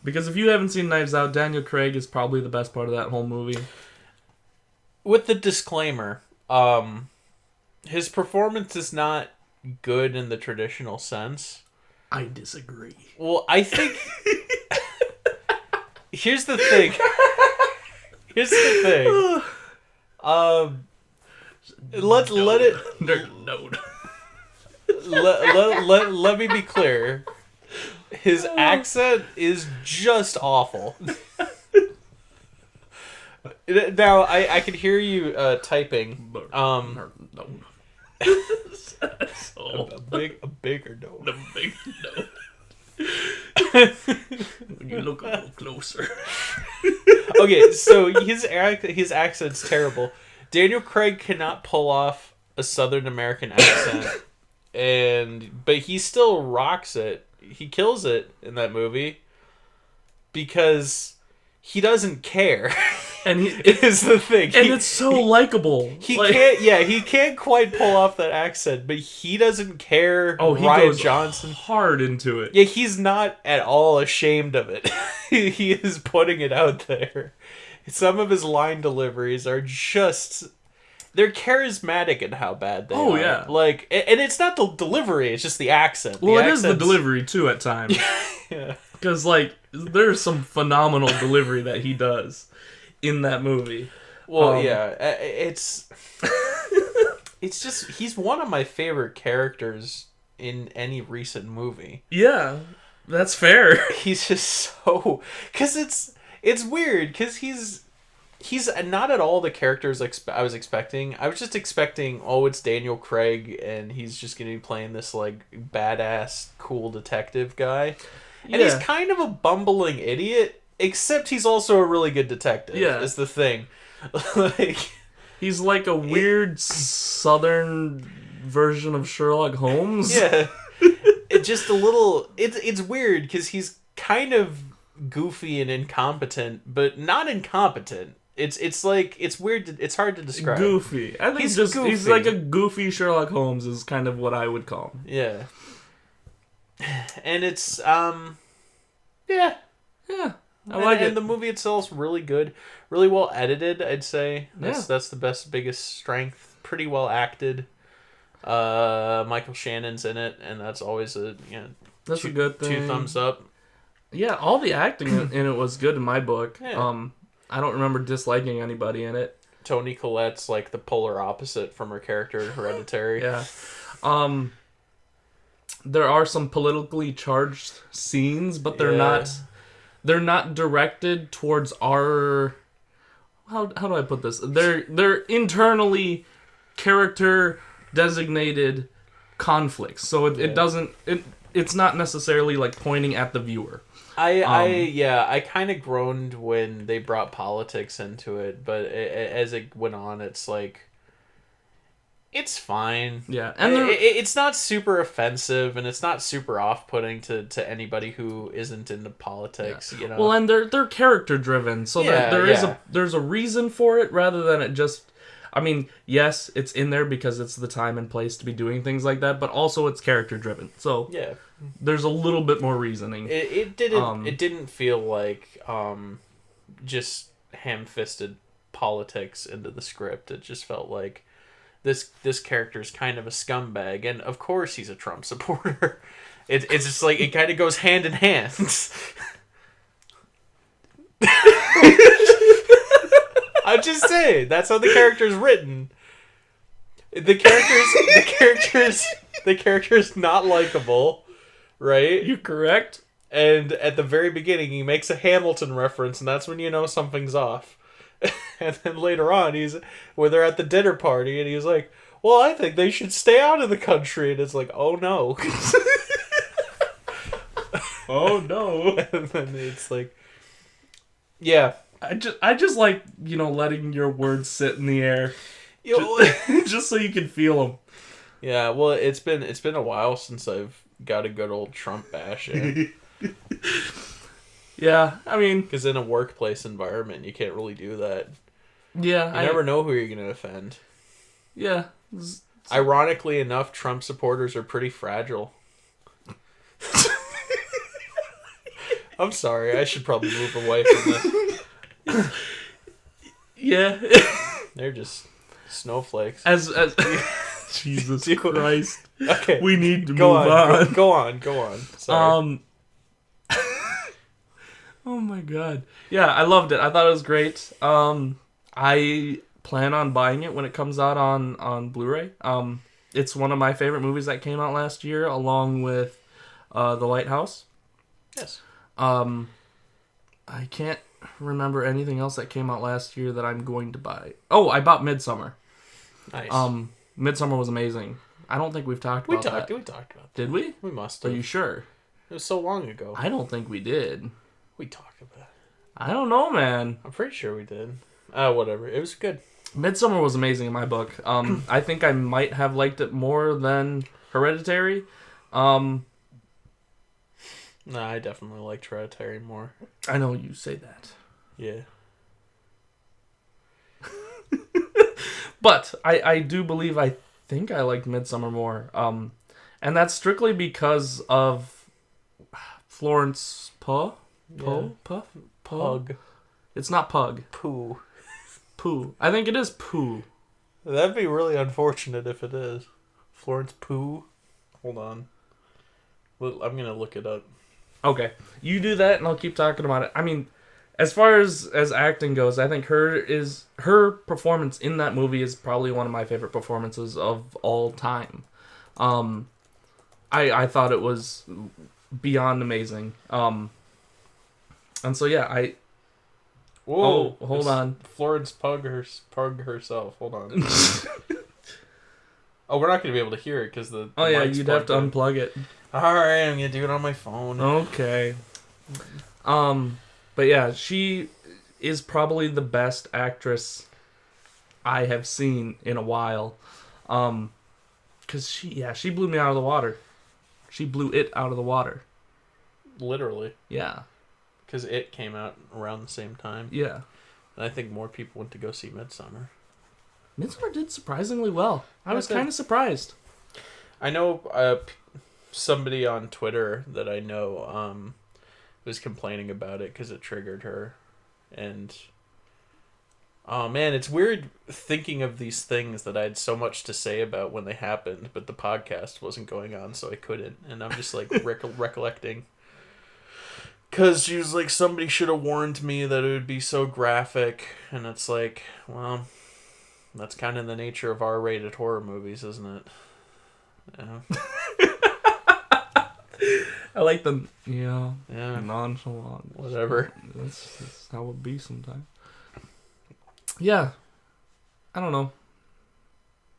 Because if you haven't seen Knives Out, Daniel Craig is probably the best part of that whole movie. With the disclaimer, his performance is not good in the traditional sense. I disagree. Well, I think... Here's the thing. Let it... Let me be clear. His accent is just awful. Now, I can hear you typing. A bigger no. The big no. When you look a little closer. Okay, so his accent's terrible. Daniel Craig cannot pull off a Southern American accent, but he still rocks it. He kills it in that movie because he doesn't care. And it is the thing. And it's so likable. He can't quite pull off that accent, but he doesn't care. Oh, he Ryan goes Johnson hard into it. Yeah, he's not at all ashamed of it. He is putting it out there. Some of his line deliveries are they're charismatic in how bad they are. Oh, yeah. Like, and it's not the delivery, it's just the accent. Well, it is the delivery, too, at times. Yeah. Because, like, there's some phenomenal delivery that he does in that movie. Well, yeah. It's just, he's one of my favorite characters in any recent movie. Yeah, that's fair. He's just so... Because it's weird, because he's not at all the characters I was expecting. I was just expecting, it's Daniel Craig, and he's just going to be playing this, like, badass, cool detective guy. And he's kind of a bumbling idiot, except he's also a really good detective, is the thing. Like, he's like a weird southern version of Sherlock Holmes. Yeah. Just a little... It's weird, because he's kind of goofy and incompetent, but not incompetent. It's like, it's weird, it's hard to describe. Goofy. I think he's like a goofy Sherlock Holmes is kind of what I would call him. Yeah. And it's, yeah. Yeah. I like it. And the movie itself's really good. Really well edited, I'd say. That's the biggest strength. Pretty well acted. Michael Shannon's in it, and that's always a good thing. 2 thumbs up. Yeah, all the acting in it was good in my book. Yeah. I don't remember disliking anybody in it. Toni Collette's like the polar opposite from her character in Hereditary. Yeah. There are some politically charged scenes, but they're not directed towards our... How do I put this? They're internally character designated conflicts. So it's not necessarily like pointing at the viewer. I kind of groaned when they brought politics into it, but as it went on, it's like It's fine. Yeah, and it's not super offensive, and it's not super off-putting to anybody who isn't into politics. Yeah. You know. Well, and they're character driven, so there's a reason for it rather than it just. I mean, yes, it's in there because it's the time and place to be doing things like that, but also it's character driven. So yeah, there's a little bit more reasoning. It didn't feel like just ham-fisted politics into the script. It just felt like this character is kind of a scumbag, and of course he's a Trump supporter. It's just like it kind of goes hand in hand. I'm just saying that's how the character's written. The character's not likable, right? You're correct. And at the very beginning, he makes a Hamilton reference, and that's when you know something's off. And then later on, when they're at the dinner party, and he's like, "Well, I think they should stay out of the country," and it's like, "Oh no." Oh no. And then it's like, yeah. I just like, letting your words sit in the air. Just so you can feel them. Yeah, well, it's been a while since I've got a good old Trump bash in. Yeah, I mean, because in a workplace environment, you can't really do that. Yeah, you never know who you're going to offend. Yeah. Ironically enough, Trump supporters are pretty fragile. I'm sorry, I should probably move away from this. Yeah. They're just snowflakes. As Jesus Christ. Okay. We need to move on. Go on. Sorry. Oh my god. Yeah, I loved it. I thought it was great. I plan on buying it when it comes out on Blu-ray. It's one of my favorite movies that came out last year, along with The Lighthouse. Yes. I can't remember anything else that came out last year that I'm going to buy. Oh, I bought Midsummer. Nice. Midsummer was amazing. I don't think we've talked about that. We talked about that. Did we? We must have. Are you sure? It was so long ago. I don't think we did. We talked about it. I don't know, man. I'm pretty sure we did. Whatever. It was good. Midsummer was amazing in my book. I think I might have liked it more than Hereditary. No, I definitely liked Hereditary more. I know you say that. Yeah. But I do believe I think I liked Midsummer more. And that's strictly because of Florence Pugh? Pug. It's not Pug. Pooh. Pooh. I think it is Pooh. That'd be really unfortunate if it is. Florence Pugh. Hold on. I'm going to look it up. Okay. You do that and I'll keep talking about it. I mean, as far as acting goes, I think her performance in that movie is probably one of my favorite performances of all time. I thought it was beyond amazing. And so yeah, Whoa! Hold on. Florence Pug herself. Hold on. Oh, we're not going to be able to hear it because the yeah, mic's you'd have to plugged in. unplug it. All right, I'm going to do it on my phone. Okay. But yeah, she is probably the best actress I have seen in a while. 'Cause she blew me out of the water. She blew it out of the water. Literally. Yeah. Because it came out around the same time. Yeah. And I think more people went to go see Midsummer. Midsummer did surprisingly well. I was kind of surprised. I know somebody on Twitter that I know was complaining about it because it triggered her. And oh man, it's weird thinking of these things that I had so much to say about when they happened, but the podcast wasn't going on, so I couldn't. And I'm just like recollecting. Because she was like, somebody should have warned me that it would be so graphic. And it's like, well, that's kind of the nature of R-rated horror movies, isn't it? Yeah. I like them. Yeah. Nonchalant. Whatever. That's how it be sometimes. Yeah. I don't know.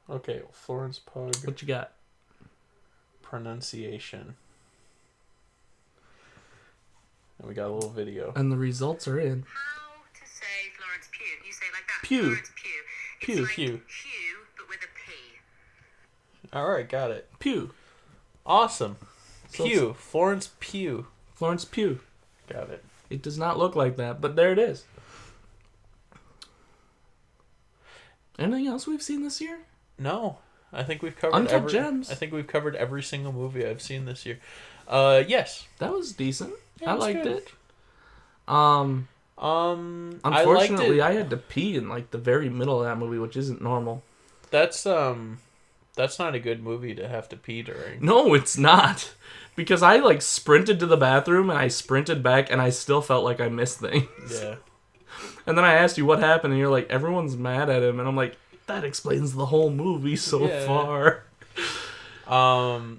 Okay, Florence Pugh. What you got? Pronunciation. And we got a little video. And the results are in. How to say Florence Pugh? You say it like that. Pugh. Florence Pugh. It's Pugh. like Hugh, but with a P. All right, got it. Pugh. Awesome. So Pugh. Florence Pugh. Florence Pugh. Got it. It does not look like that, but there it is. Anything else we've seen this year? No. I think we've covered Uncut Gems. I think we've covered every single movie I've seen this year. Yes. That was decent. Yeah, I it was liked good. it. I Unfortunately, liked I had to pee in like the very middle of that movie, which isn't normal. That's not a good movie to have to pee during. No, it's not. Because I like sprinted to the bathroom and I sprinted back and I still felt like I missed things. Yeah. And then I asked you what happened and you're like, everyone's mad at him. And I'm like, that explains the whole movie so Yeah. far.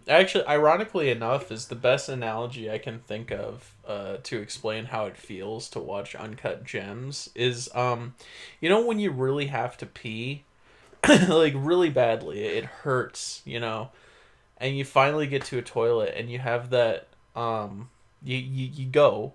Actually, ironically enough, is the best analogy I can think of to explain how it feels to watch Uncut Gems is, when you really have to pee, like really badly, it hurts, and you finally get to a toilet and you have that, you go,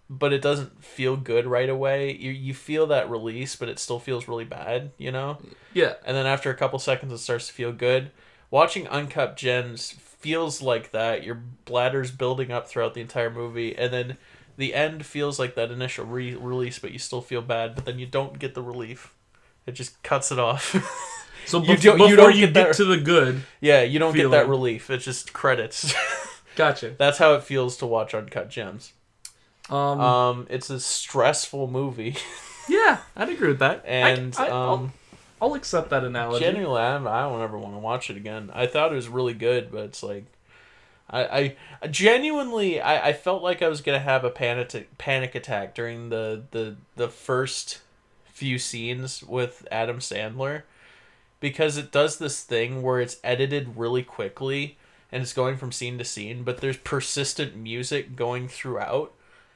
but it doesn't feel good right away. You feel that release, but it still feels really bad, Yeah. And then after a couple seconds, it starts to feel good. Watching Uncut Gems feels like that. Your bladder's building up throughout the entire movie, and then the end feels like that initial release, but you still feel bad, but then you don't get the relief. It just cuts it off. So before before you get to the good. Yeah, you don't get that feeling. relief. It's just credits. Gotcha. That's how it feels to watch Uncut Gems. It's a stressful movie. Yeah, I'd agree with that. And I'll accept that analogy. genuinely, I don't ever want to watch it again. I thought it was really good, but it's like, I genuinely, I felt like I was gonna have a panic attack during the first few scenes with Adam Sandler, because it does this thing where it's edited really quickly and it's going from scene to scene, but there's persistent music going throughout.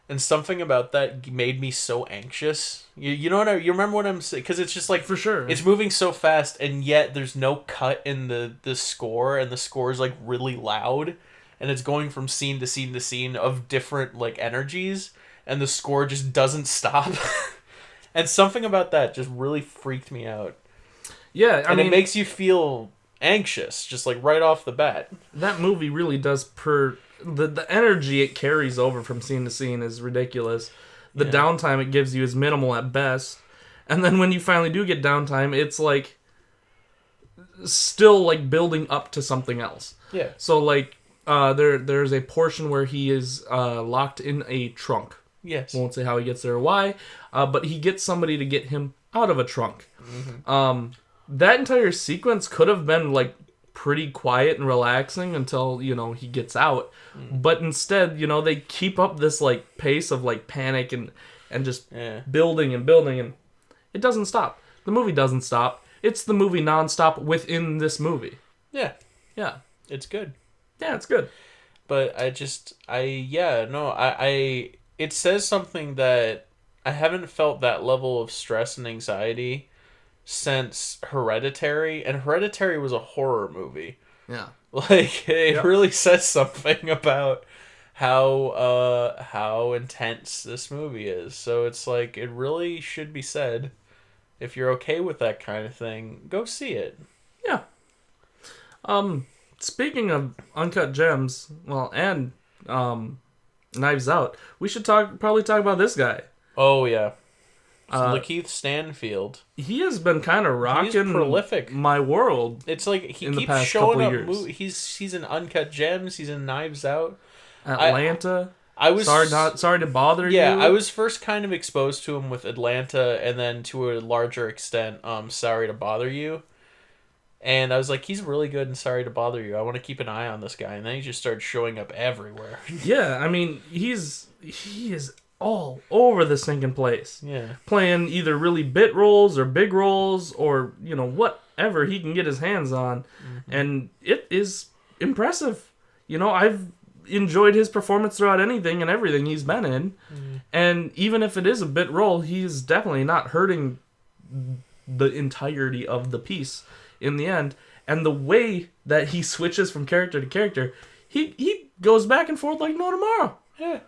And something about that made me so anxious. You know what you remember what I'm saying? Because it's just like, For sure. it's moving so fast, and yet there's no cut in the score, and the score is like really loud, and it's going from scene to scene to scene of different like energies, and the score just doesn't stop. And something about that just really freaked me out. Yeah, I mean, it makes you feel anxious, just like right off the bat. that movie really does the energy it carries over from scene to scene is ridiculous. The downtime it gives you is minimal at best. And then when you finally do get downtime, it's like still like building up to something else. Yeah. So like there's a portion where he is locked in a trunk. Yes. Won't say how he gets there or why, but he gets somebody to get him out of a trunk. Mm-hmm. That entire sequence could have been like pretty quiet and relaxing until he gets out, but instead they keep up this like pace of like panic and just building and it doesn't stop. The movie doesn't stop. It's the movie nonstop within this movie. Yeah. It's good. Yeah, it's good. But it says something that I haven't felt that level of stress and anxiety since Hereditary, and Hereditary was a horror movie. Yeah. Like, it really says something about how intense this movie is. So it's like, it really should be said, if you're okay with that kind of thing, go see it. Yeah. Speaking of Uncut Gems, and Knives Out, we should probably talk about this guy. Oh, yeah. Lakeith Stanfield. He has been kind of rocking. He's prolific. My world. It's like he in the keeps past showing couple up. years. He's in Uncut Gems. He's in Knives Out. Atlanta. I was sorry to bother you. Yeah, I was first kind of exposed to him with Atlanta, and then to a larger extent, Sorry to Bother You. And I was like, he's really good in Sorry to Bother You. I want to keep an eye on this guy. And then he just started showing up everywhere. Yeah, I mean, he is all over the sinking place. Yeah. Playing either really bit roles or big roles or, whatever he can get his hands on. Mm-hmm. And it is impressive. I've enjoyed his performance throughout anything and everything he's been in. Mm-hmm. And even if it is a bit role, he's definitely not hurting the entirety of the piece in the end. And the way that he switches from character to character, he goes back and forth like no tomorrow. Yeah.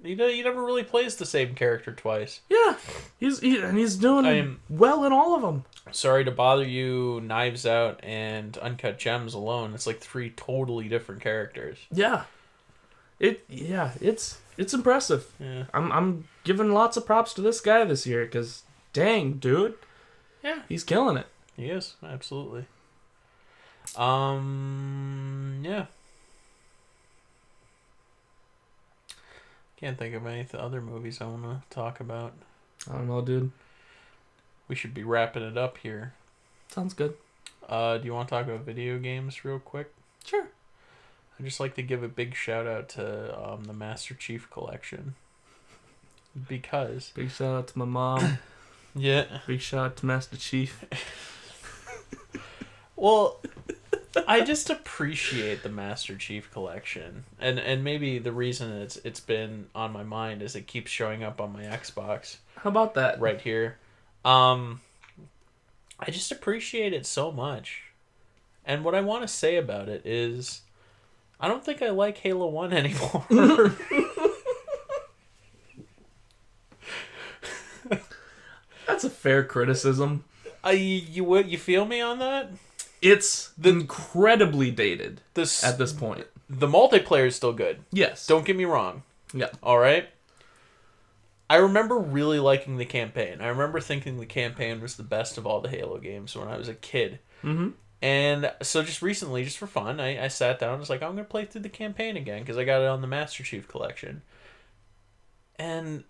He never really plays the same character twice. Yeah, he's doing well in all of them. Sorry to bother you, Knives Out and Uncut Gems alone. It's like 3 totally different characters. Yeah, it's impressive. Yeah. I'm giving lots of props to this guy this year because dang, dude, Yeah, he's killing it. he is absolutely. Yeah. Can't think of any other movies I want to talk about. I don't know, dude. We should be wrapping it up here. Sounds good. Do you want to talk about video games real quick? Sure. I'd just like to give a big shout out to the Master Chief Collection. Because... Big shout out to my mom. Yeah. Big shout out to Master Chief. Well, I just appreciate the Master Chief Collection. And maybe the reason it's been on my mind is it keeps showing up on my Xbox. How about that? Right here. I just appreciate it so much. And what I want to say about it is I don't think I like Halo 1 anymore. That's a fair criticism. You feel me on that? It's incredibly dated at this point. The multiplayer is still good. Yes. Don't get me wrong. Yeah. All right? I remember really liking the campaign. I remember thinking the campaign was the best of all the Halo games when I was a kid. Mm-hmm. And so just recently, just for fun, I sat down and was like, I'm going to play through the campaign again because I got it on the Master Chief Collection. And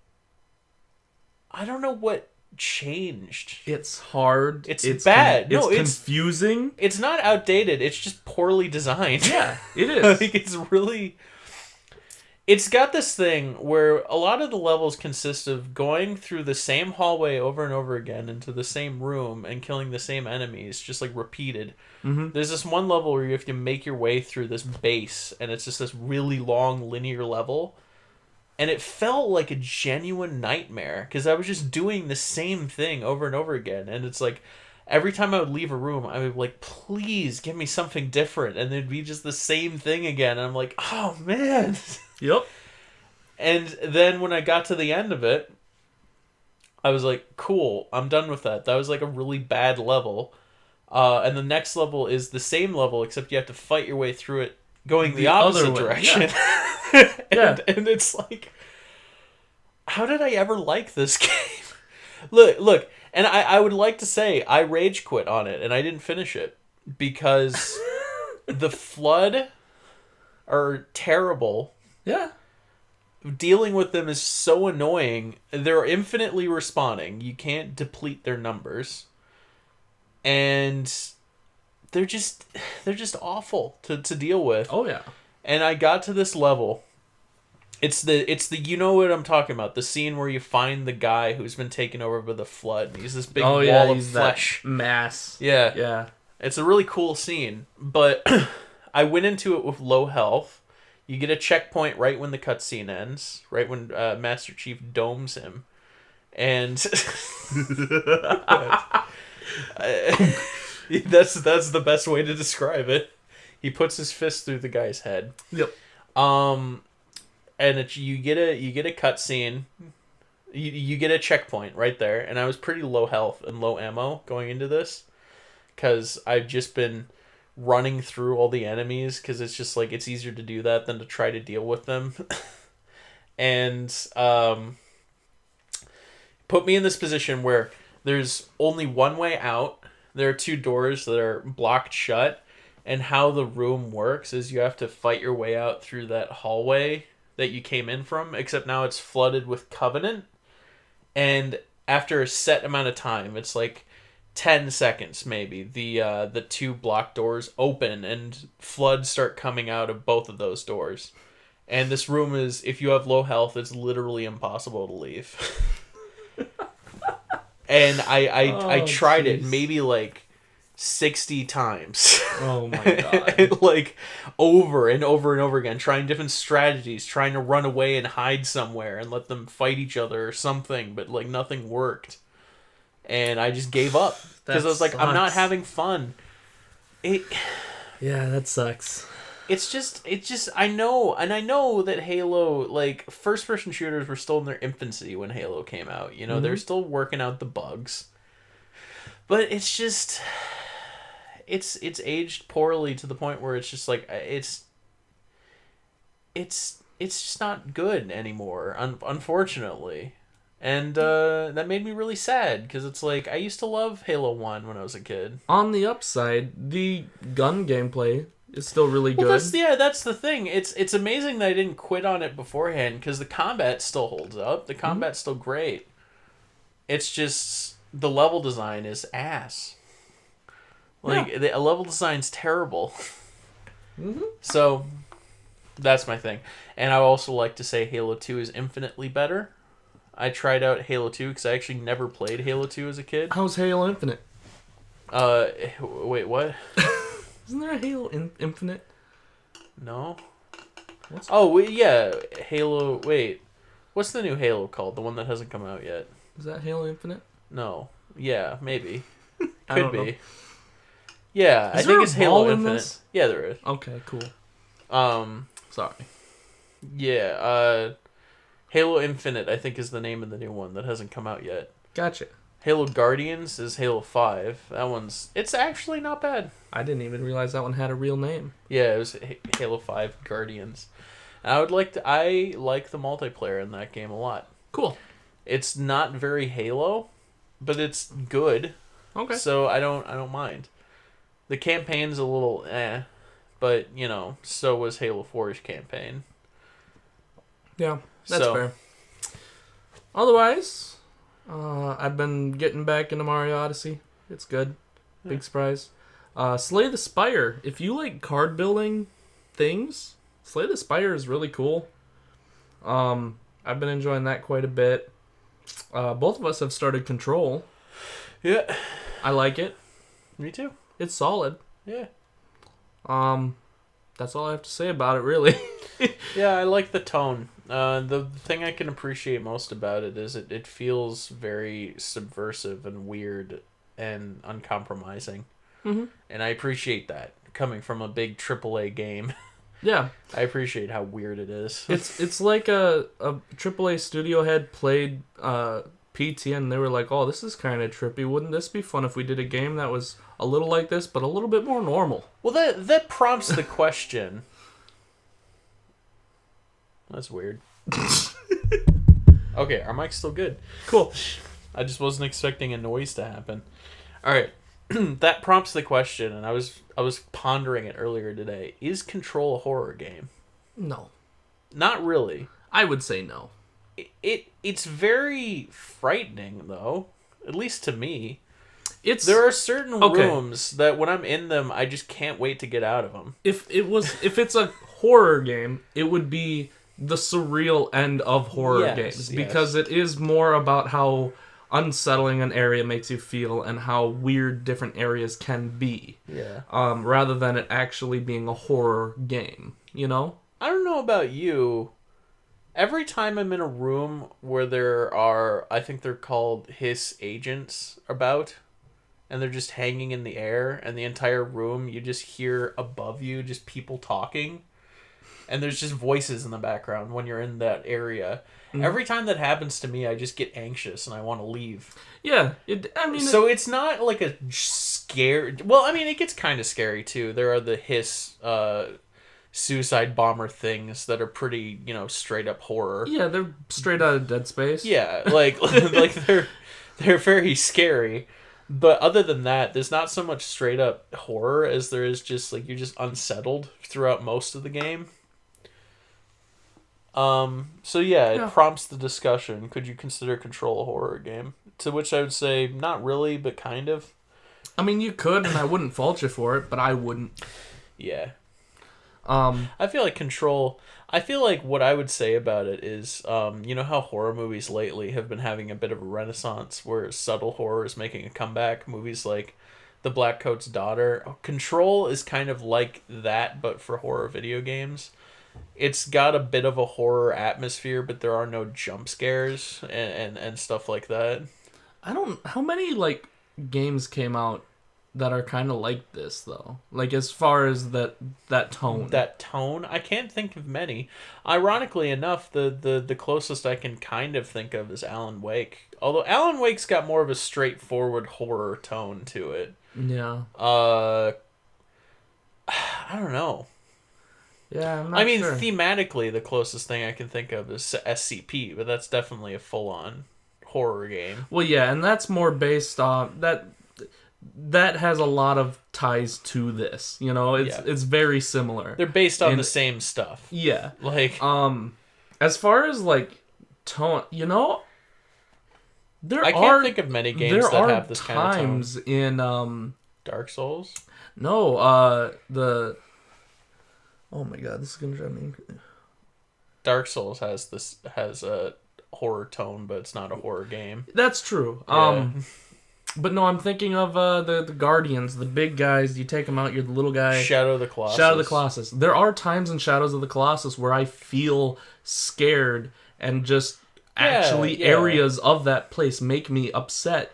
I don't know what changed. It's hard. It's bad. It's confusing. It's not outdated. It's just poorly designed. Yeah, it is. Like, it's really... It's got this thing where a lot of the levels consist of going through the same hallway over and over again into the same room and killing the same enemies, just like repeated. Mm-hmm. There's this one level where you have to make your way through this base, and it's just this really long linear level. And it felt like a genuine nightmare because I was just doing the same thing over and over again. And it's like every time I would leave a room, I would be like, please give me something different. And it'd be just the same thing again. And I'm like, oh, man. Yep. And then when I got to the end of it, I was like, cool, I'm done with that. That was like a really bad level. And the next level is the same level, except you have to fight your way through it going the opposite direction. Yeah. And it's like, how did I ever like this game? Look, and I would like to say I rage quit on it, and I didn't finish it because the Flood are terrible. Yeah. Dealing with them is so annoying. They're infinitely respawning. You can't deplete their numbers. And they're just awful to deal with. Oh yeah. And I got to this level. It's the you know what I'm talking about. The scene where you find the guy who's been taken over by the Flood. And he's this big wall of flesh. Mass. Yeah. Yeah. It's a really cool scene. But I went into it with low health. You get a checkpoint right when the cutscene ends, right when Master Chief domes him, and that's the best way to describe it. He puts his fist through the guy's head. Yep. And you get a cutscene. You get a checkpoint right there, and I was pretty low health and low ammo going into this, because I've just been running through all the enemies because it's just like it's easier to do that than to try to deal with them. And put me in this position where there's only one way out. There are 2 doors that are blocked shut, and how the room works is you have to fight your way out through that hallway that you came in from, except now it's flooded with Covenant. And after a set amount of time, it's like 10 seconds maybe, the 2 block doors open and floods start coming out of both of those doors. And this room is, if you have low health, it's literally impossible to leave. And I tried it maybe like 60 times. Oh my god. Like over and over and over again, trying different strategies, trying to run away and hide somewhere and let them fight each other or something, but like nothing worked. And I just gave up because I was like, I'm not having fun. Yeah, that sucks. It's just I know that Halo, like, first person shooters were still in their infancy when Halo came out. You know, they're still working out the bugs. But it's just it's aged poorly to the point where it's just like it's just not good anymore, unfortunately. And that made me really sad because it's like I used to love Halo 1 when I was a kid. On the upside, the gun gameplay is still really good. Well, that's the thing. It's amazing that I didn't quit on it beforehand because the combat still holds up. The combat's still great. It's just the level design is ass. Like, the level design's terrible. So that's my thing. And I also like to say Halo 2 is infinitely better. I tried out Halo 2 because I actually never played Halo 2 as a kid. How's Halo Infinite? Wait, what? Isn't there a Halo Infinite? No. What's... yeah, Halo... Wait. What's the new Halo called? The one that hasn't come out yet. Is that Halo Infinite? No. Yeah, maybe. I Could don't be. know. Yeah, I think it's Halo Infinite. This? Yeah, there is. Okay, cool. Sorry. Yeah, Halo Infinite, I think, is the name of the new one that hasn't come out yet. Gotcha. Halo Guardians is Halo 5. It's actually not bad. I didn't even realize that one had a real name. Yeah, it was Halo 5 Guardians. And I like the multiplayer in that game a lot. Cool. It's not very Halo, but it's good. Okay. So I don't mind. The campaign's a little but so was Halo 4's campaign. Yeah, that's fair. Otherwise, I've been getting back into Mario Odyssey. It's good. Big surprise. Slay the Spire. If you like card building things, Slay the Spire is really cool. I've been enjoying that quite a bit. Both of us have started Control. Yeah. I like it. Me too. It's solid. Yeah. That's all I have to say about it, really. Yeah, I like the tone. The thing I can appreciate most about it is it feels very subversive and weird and uncompromising. Mm-hmm. And I appreciate that, coming from a big AAA game. Yeah. I appreciate how weird it is. It's like a AAA studio head played PT and they were like, oh, this is kind of trippy. Wouldn't this be fun if we did a game that was a little like this, but a little bit more normal? Well, that prompts the question. That's weird. Okay, our mic's still good. Cool. I just wasn't expecting a noise to happen. All right. That prompts the question, and I was pondering it earlier today. Is Control a horror game? No. Not really. I would say no. It's very frightening, though. At least to me. There are certain rooms that when I'm in them, I just can't wait to get out of them. If it's a horror game, it would be the surreal end of horror games because it is more about how unsettling an area makes you feel and how weird different areas can be. Yeah. Rather than it actually being a horror game, you know? I don't know about you. Every time I'm in a room where there are, I think they're called hiss agents about, and they're just hanging in the air, and the entire room, you just hear above you just people talking, and there's just voices in the background when you're in that area. Mm-hmm. Every time that happens to me, I just get anxious and I want to leave. Yeah, it's not like a scary... Well, I mean, it gets kind of scary, too. There are the hiss... suicide bomber things that are pretty, straight up horror. Yeah, they're straight out of Dead Space. Yeah, like they're very scary. But other than that, there's not so much straight up horror as there is just like you're just unsettled throughout most of the game. So it prompts the discussion. Could you consider Control a horror game? To which I would say not really, but kind of. I mean, you could, and I wouldn't fault you for it, but I wouldn't. Yeah. I feel like Control... I feel like what I would say about it is, you know how horror movies lately have been having a bit of a renaissance where subtle horror is making a comeback? Movies like The Black Coat's Daughter. Control is kind of like that, but for horror video games. It's got a bit of a horror atmosphere, but there are no jump scares and stuff like that. How many, games came out that are kind of like this though. Like as far as that tone. That tone, I can't think of many. Ironically enough, the closest I can kind of think of is Alan Wake. Although Alan Wake's got more of a straightforward horror tone to it. Yeah. I don't know. Yeah, I'm not I mean, sure. thematically, the closest thing I can think of is SCP, but that's definitely a full-on horror game. Well, yeah, and that's more based on that has a lot of ties to this. You know, it's very similar. They're based on the same stuff. Yeah. Like, as far as like tone, you know, I can't think of many games that have this kind of tone. Times in Dark Souls? No, oh my god, this is gonna drive me. Dark Souls has a horror tone, but it's not a horror game. That's true. Yeah. But no, I'm thinking of the Guardians, the big guys. You take them out, you're the little guy. Shadow of the Colossus. Shadow of the Colossus. There are times in Shadows of the Colossus where I feel scared and just areas of that place make me upset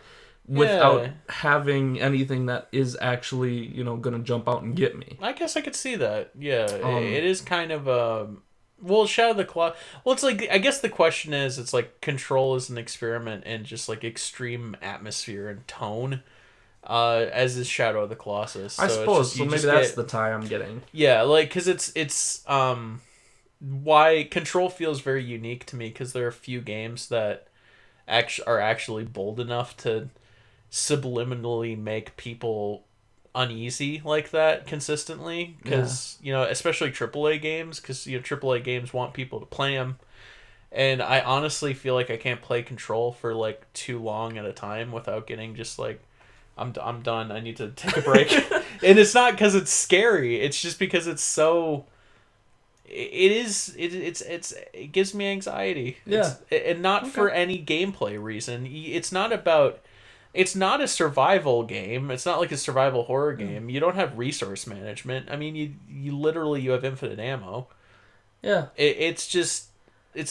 without having anything that is actually, you know, going to jump out and get me. I guess I could see that. Yeah, it is kind of well, Shadow of the Colossus. Well, it's like, I guess the question is, it's like Control is an experiment in just like extreme atmosphere and tone, as is Shadow of the Colossus. I suppose. So maybe that's the tie I'm getting. Yeah, like, because it's why Control feels very unique to me, because there are a few games that are actually bold enough to subliminally make people uneasy like that consistently, because you know, especially AAA games, because you know, AAA games want people to play them, and I honestly feel like I can't play Control for like too long at a time without getting just like, I'm done, I need to take a break. And it's not because it's scary, it's just because it's so, it gives me anxiety. And not for any gameplay reason. It's not a survival game. It's not like a survival horror game. You don't have resource management. I mean, you literally, you have infinite ammo. Yeah. It's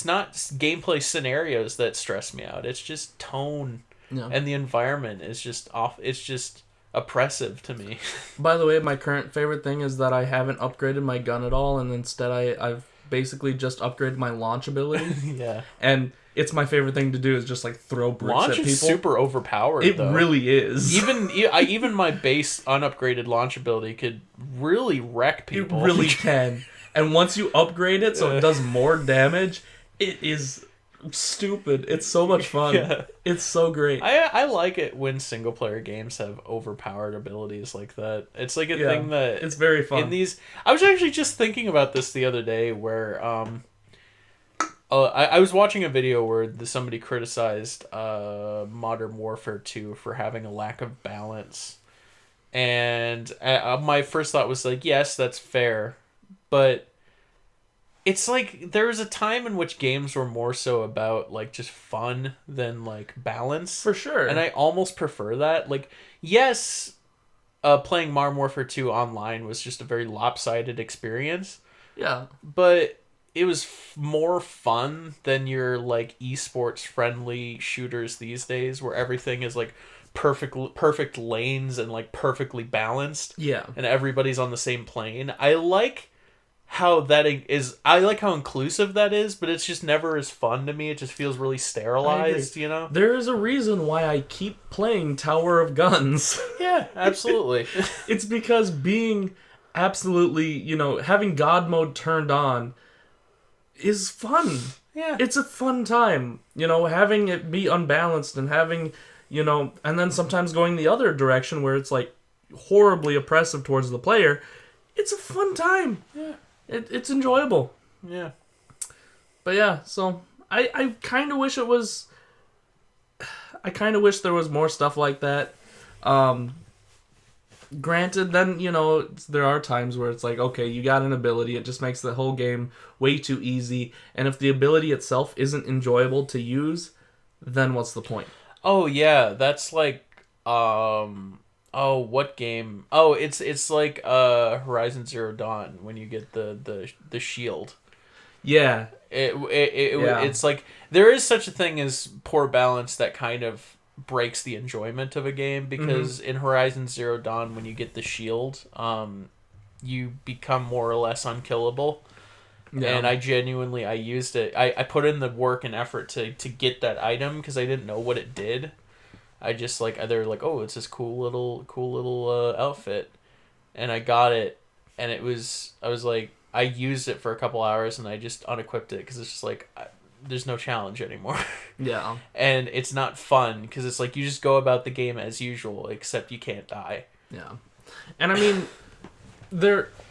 not gameplay scenarios that stress me out. It's just tone, and the environment is just off. It's just oppressive to me. By the way, my current favorite thing is that I haven't upgraded my gun at all, and instead I've basically just upgraded my launch ability. Yeah. And it's my favorite thing to do is just like throw bricks launch at people. Is super overpowered. It though. Really is. Even my base unupgraded launch ability could really wreck people. It really can. And once you upgrade it so it does more damage, it is stupid. It's so much fun. Yeah. It's so great. I like it when single player games have overpowered abilities like that. It's like a thing that it's very fun. In these, I was actually just thinking about this the other day where I was watching a video where somebody criticized Modern Warfare 2 for having a lack of balance. And my first thought was like, yes, that's fair. But it's like there was a time in which games were more so about like just fun than like balance. For sure. And I almost prefer that. Like, yes, playing Modern Warfare 2 online was just a very lopsided experience. Yeah. But it was more fun than your like esports friendly shooters these days, where everything is like perfect lanes and like perfectly balanced. Yeah. And everybody's on the same plane. I like how that is. I like how inclusive that is, but it's just never as fun to me. It just feels really sterilized, you know? There is a reason why I keep playing Tower of Guns. Yeah, absolutely. It's because being absolutely, you know, having God mode turned on is fun. Yeah. It's a fun time. You know, having it be unbalanced and having, you know, and then sometimes going the other direction where it's like horribly oppressive towards the player. It's a fun time. Yeah. It's enjoyable. Yeah. But yeah, so I kind of wish it was... I kind of wish there was more stuff like that. Granted, then, you know, there are times where it's like, okay, you got an ability, it just makes the whole game way too easy, and if the ability itself isn't enjoyable to use, then what's the point? Oh, yeah, that's like, what game? Oh, it's like Horizon Zero Dawn, when you get the shield. Yeah. It's like, there is such a thing as poor balance that kind of breaks the enjoyment of a game, because in Horizon Zero Dawn, when you get the shield, you become more or less unkillable. Yeah. And I used it. I put in the work and effort to get that item because I didn't know what it did. I just they're like, oh, it's this cool little outfit, and I got it, and I was like, I used it for a couple hours and I just unequipped it because it's just like, there's no challenge anymore. Yeah. And it's not fun because it's like you just go about the game as usual, except you can't die. Yeah. And I mean,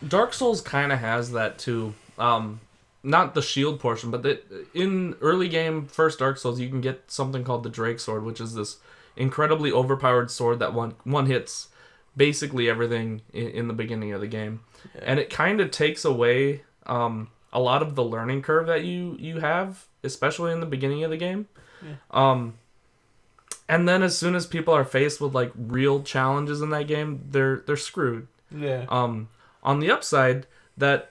Dark Souls kind of has that too. Not the shield portion, but in early game, first Dark Souls, you can get something called the Drake Sword, which is this incredibly overpowered sword that one hits basically everything in the beginning of the game. Yeah. And it kind of takes away a lot of the learning curve that you have, especially in the beginning of the game. Yeah. And then as soon as people are faced with like real challenges in that game, they're screwed. Yeah. On the upside, that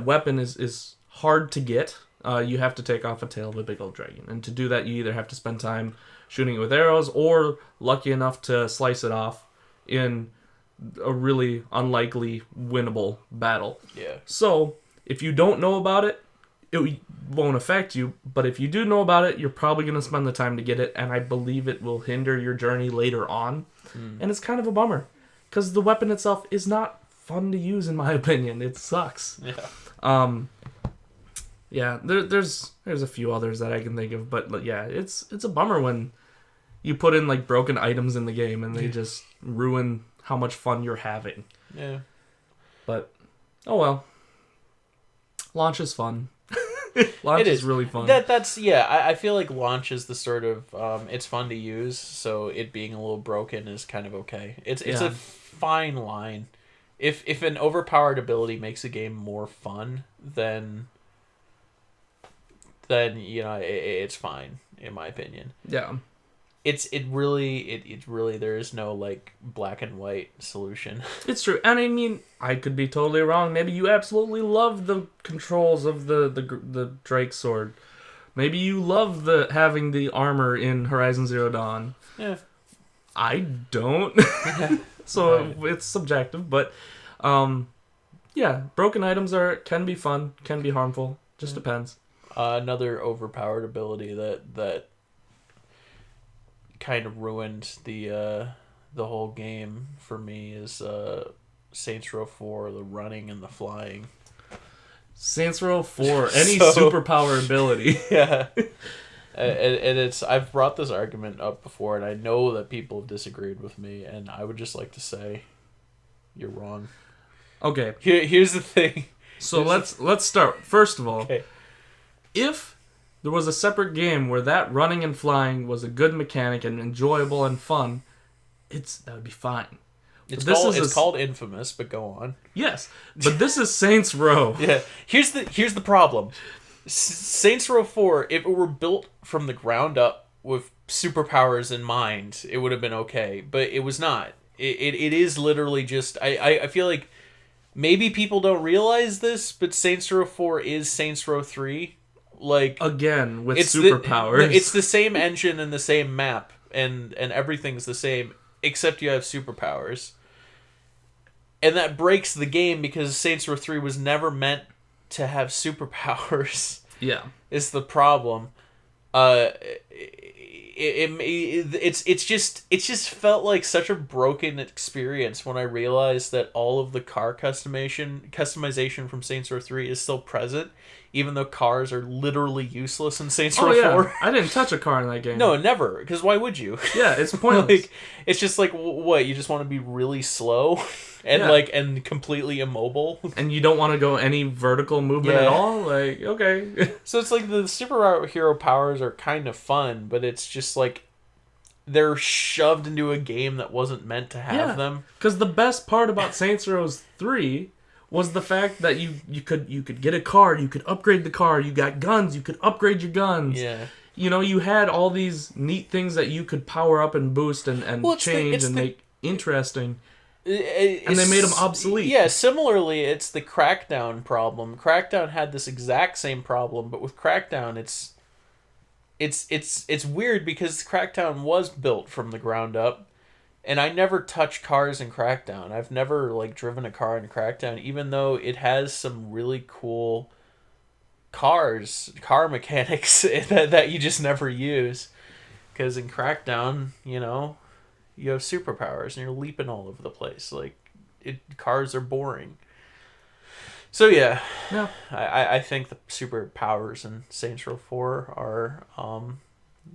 weapon is hard to get. You have to take off a tail of a big old dragon, and to do that, you either have to spend time shooting it with arrows, or lucky enough to slice it off in a really unlikely winnable battle. Yeah. So if you don't know about it, it won't affect you. But if you do know about it, you're probably going to spend the time to get it, and I believe it will hinder your journey later on. And it's kind of a bummer, because the weapon itself is not fun to use, in my opinion. It sucks. Yeah. Yeah. There's a few others that I can think of, but yeah, it's a bummer when you put in like broken items in the game and they just ruin how much fun you're having. Yeah. But oh well. Launch is fun. Launch is really fun. That's I feel like launch is the sort of it's fun to use, so it being a little broken is kind of okay. It's a fine line. If an overpowered ability makes a game more fun, then it's fine, in my opinion. Yeah. It really there is no like black and white solution. It's true. And I mean, I could be totally wrong. Maybe you absolutely love the controls of the Drake sword. Maybe you love having the armor in Horizon Zero Dawn. Yeah. I don't. So right. It's subjective, but yeah, broken items can be fun, can be harmful. Just depends. Another overpowered ability that kind of ruined the whole game for me is Saints Row 4, the running and the flying. Saints Row 4, any superpower ability. Yeah. And I've brought this argument up before, and I know that people have disagreed with me, and I would just like to say you're wrong. Okay. Here's the thing. So let's start. First of all, okay. If there was a separate game where that running and flying was a good mechanic and enjoyable and fun, that would be fine. It's called Infamous, but go on. Yes, but this is Saints Row. Yeah. Here's the problem. Saints Row 4, if it were built from the ground up with superpowers in mind, it would have been okay, but it was not. It is literally just I feel like maybe people don't realize this, but Saints Row 4 is Saints Row 3. Like again with superpowers. It's the same engine and the same map and everything's the same except you have superpowers. And that breaks the game because Saints Row 3 was never meant to have superpowers. Yeah. Is the problem. It's just felt like such a broken experience when I realized that all of the car customization from Saints Row 3 is still present, even though cars are literally useless in Saints Row 4. I didn't touch a car in that game. No, never, because why would you? Yeah, it's pointless. It's just like, what, you just want to be really slow and and completely immobile? And you don't want to go any vertical movement at all? Like, okay. So it's like the superhero powers are kind of fun, but it's just like they're shoved into a game that wasn't meant to have them. Because the best part about Saints Row 3 was the fact that you could get a car, you could upgrade the car, you got guns, you could upgrade your guns. Yeah. You know, you had all these neat things that you could power up and boost and change and make interesting. And they made them obsolete. Yeah, similarly, it's the Crackdown problem. Crackdown had this exact same problem, but with Crackdown, it's it's weird because Crackdown was built from the ground up, and I never touch cars in Crackdown. I've never like driven a car in Crackdown, even though it has some really cool car mechanics that you just never use. Because in Crackdown, you have superpowers and you're leaping all over the place. Like, cars are boring. So yeah, I think the superpowers in Saints Row 4 are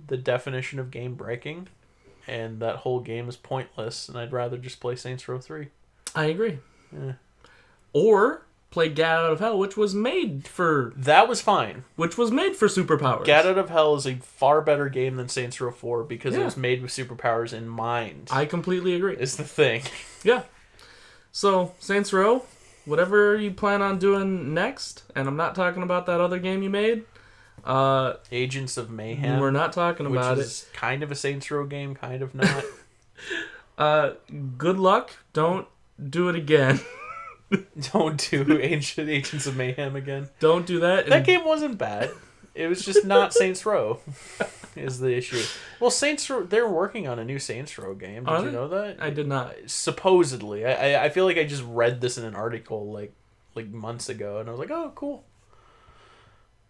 the definition of game breaking, and that whole game is pointless. And I'd rather just play Saints Row 3. I agree. Yeah. Or play Get Out of Hell, which was made for superpowers. Get Out of Hell is a far better game than Saints Row 4 because it was made with superpowers in mind. I completely agree. Is the thing. Yeah. So, Saints Row, whatever you plan on doing next, and I'm not talking about that other game you made. Agents of Mayhem. We're not talking about which is kind of a Saints Row game, kind of not. Good luck. Don't do it again. Don't do Agents of Mayhem again. Don't do that. That game wasn't bad. It was just not Saints Row is the issue. Well, Saints Row, they're working on a new Saints Row game. Did you know that? I did not. Supposedly. I feel like I just read this in an article like months ago, and I was like, oh, cool.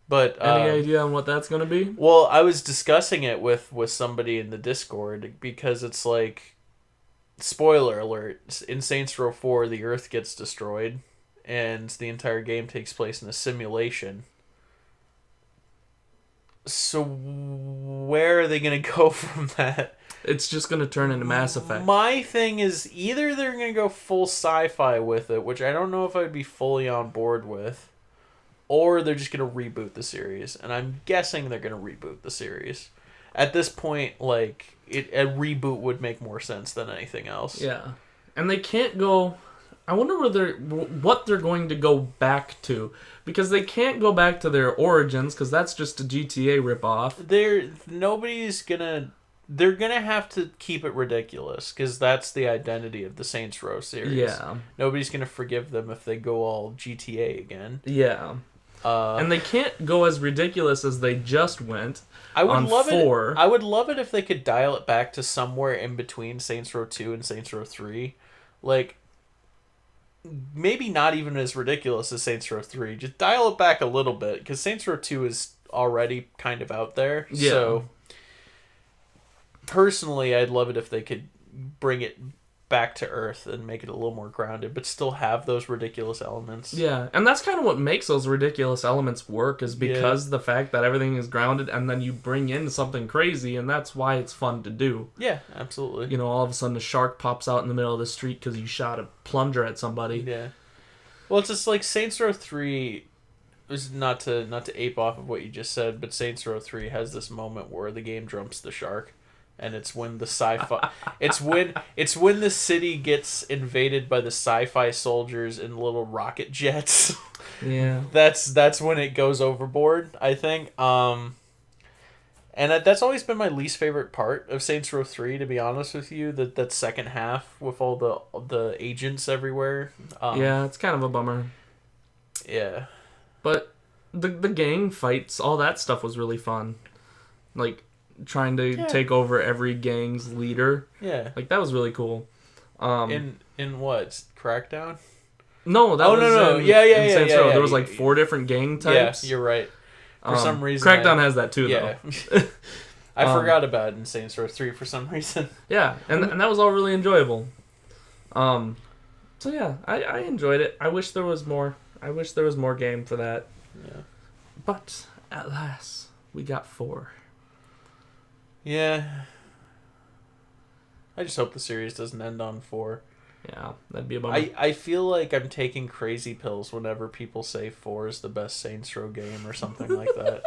But any idea on what that's going to be? Well, I was discussing it with somebody in the Discord because it's like, spoiler alert, in Saints Row 4, the Earth gets destroyed, and the entire game takes place in a simulation. So where are they going to go from that? It's just going to turn into Mass Effect. My thing is, either they're going to go full sci-fi with it, which I don't know if I'd be fully on board with, or they're just going to reboot the series. And I'm guessing they're going to reboot the series. At this point, like, a reboot would make more sense than anything else. Yeah. And they can't go... I wonder what they're going to go back to. Because they can't go back to their origins, because that's just a GTA ripoff. They're gonna have to keep it ridiculous, because that's the identity of the Saints Row series. Yeah. Nobody's gonna forgive them if they go all GTA again. Yeah. And they can't go as ridiculous as they just went. I would love it if they could dial it back to somewhere in between Saints Row 2 and Saints Row 3. Like, maybe not even as ridiculous as Saints Row 3. Just dial it back a little bit, because Saints Row 2 is already kind of out there. Yeah. So, personally, I'd love it if they could bring it back to earth and make it a little more grounded, but still have those ridiculous elements. Yeah, and that's kind of what makes those ridiculous elements work, is because the fact that everything is grounded, and then you bring in something crazy, and that's why it's fun to do. Yeah, absolutely. All of a sudden a shark pops out in the middle of the street because you shot a plunger at somebody. Yeah. Well, it's just like Saints Row 3 is not to ape off of what you just said, but Saints Row 3 has this moment where the game jumps the shark. And it's when the sci-fi it's when the city gets invaded by the sci-fi soldiers in little rocket jets. Yeah. That's when it goes overboard, I think. And that's always been my least favorite part of Saints Row 3, to be honest with you, that second half with all the agents everywhere. Yeah, it's kind of a bummer. Yeah. But the gang fights, all that stuff was really fun. Like, trying to take over every gang's leader. Yeah. Like, that was really cool. In what? Crackdown? No, that was no. In Saints Row. There was like 4 different gang types. Yeah, you're right. For some reason, Crackdown has that too, though. I forgot about it in Saints Row 3 for some reason. Yeah, and that was all really enjoyable. So yeah, I enjoyed it. I wish there was more. I wish there was more game for that. Yeah. But at last, we got 4. Yeah. I just hope the series doesn't end on 4. Yeah, that'd be a bummer. I feel like I'm taking crazy pills whenever people say 4 is the best Saints Row game or something like that.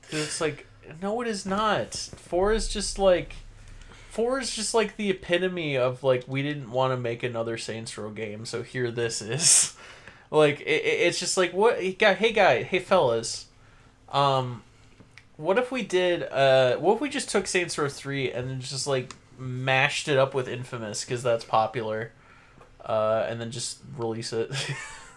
'Cause it's like, no, it is not. 4 is just like the epitome of, like, we didn't want to make another Saints Row game, so here this is. Like, it's just like, hey fellas, what if we just took Saints Row 3 and then just, like, mashed it up with Infamous, because that's popular, and then just release it.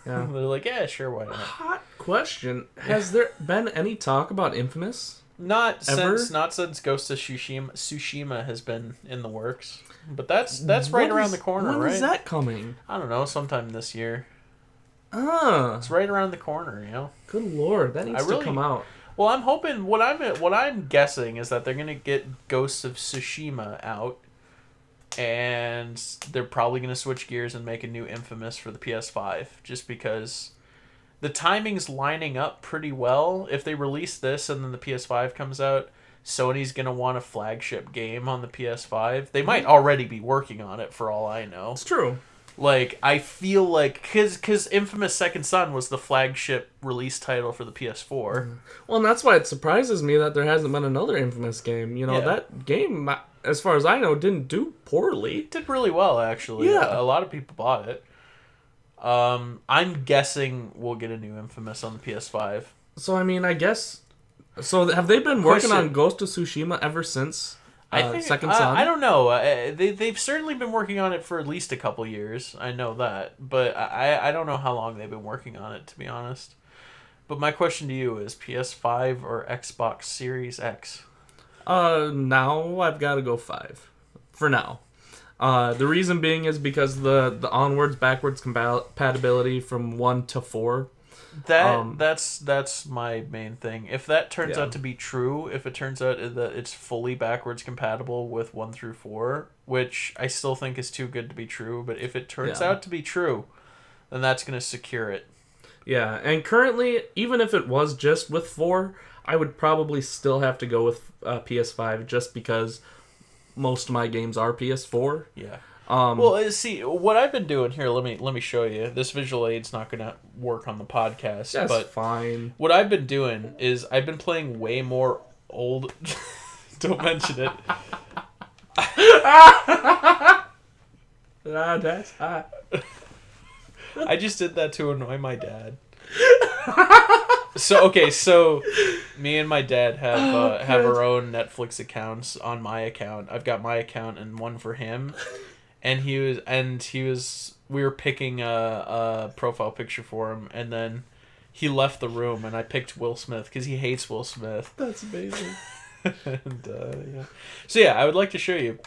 Yeah. They're like, yeah, sure, why not? Hot question. Has there been any talk about Infamous? Not Ever? since Ghost of Tsushima has been in the works. But that's right around the corner, when right? When is that coming? I don't know, sometime this year. Ah, It's right around the corner, you know. good lord, that needs to come out. Well, I'm hoping what I'm guessing is that they're gonna get Ghosts of Tsushima out, and they're probably gonna switch gears and make a new Infamous for the PS5, just because the timing's lining up pretty well. If they release this and then the PS5 comes out, Sony's gonna want a flagship game on the PS5. They might already be working on it for all I know. It's true. Like, I feel like, because Infamous Second Son was the flagship release title for the PS4. Well, and that's why it surprises me that there hasn't been another Infamous game. You know, Yeah. that game, as far as I know, didn't do poorly. It did really well, actually. Yeah. A lot of people bought it. I'm guessing we'll get a new Infamous on the PS5. So, I mean, I guess... So, have they been working Question. on Ghost of Tsushima ever since I think, Second Son? I don't know. They've certainly been working on it for at least a couple years. I know that. But I don't know how long they've been working on it, to be honest. But my question to you is PS5 or Xbox Series X? Now I've got to go 5. For now. The reason being is because the onwards, backwards compatibility from 1 to 4. That's my main thing. If that turns Yeah. out to be true, if it turns out that it's fully backwards compatible with 1 through 4, which I still think is too good to be true, but if it turns Yeah. out to be true, then that's going to secure it. Yeah, and currently, even if it was just with 4, I would probably still have to go with PS5 just because most of my games are PS4. Yeah. Um, Well, see, what I've been doing here, let me show you. This visual aid's not going to work on the podcast, that's but fine. what I've been doing is I've been playing way more old... Don't mention it. That's hot. I just did that to annoy my dad. So me and my dad have our own Netflix accounts on my account. I've got my account and one for him, and we were picking a profile picture for him, and then he left the room, and I picked Will Smith because he hates Will Smith. That's amazing. And yeah. So yeah, I would like to show you.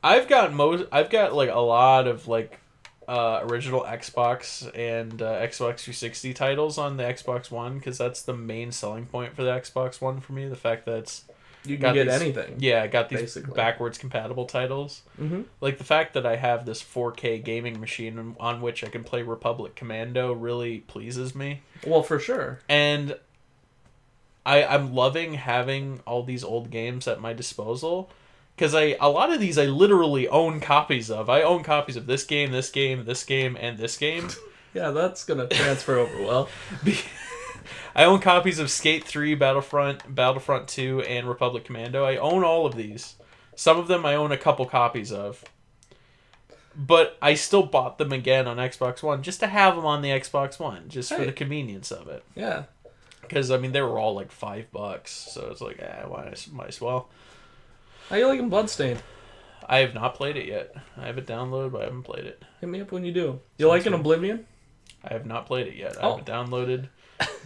I've got like a lot of like original Xbox and Xbox 360 titles on the Xbox One, because that's the main selling point for the Xbox One for me. The fact that You can get anything. Yeah, I got these basically. backwards compatible titles. Mm-hmm. Like the fact that I have this 4K gaming machine on which I can play Republic Commando really pleases me. Well, for sure. And I'm loving having all these old games at my disposal, because a lot of these I literally own copies of. I own copies of this game, this game, this game, and this game. Yeah, that's gonna transfer over well. I own copies of Skate 3, Battlefront 2, and Republic Commando. I own all of these. Some of them I own a couple copies of. But I still bought them again on Xbox One just to have them on the Xbox One, just for the convenience of it. Yeah. Because, I mean, they were all like $5, so it's like, might as well. How you liking Bloodstained? I have not played it yet. I have it downloaded, but I haven't played it. Hit me up when you do. You liking good. Oblivion? I have not played it yet. I Oh. have it downloaded,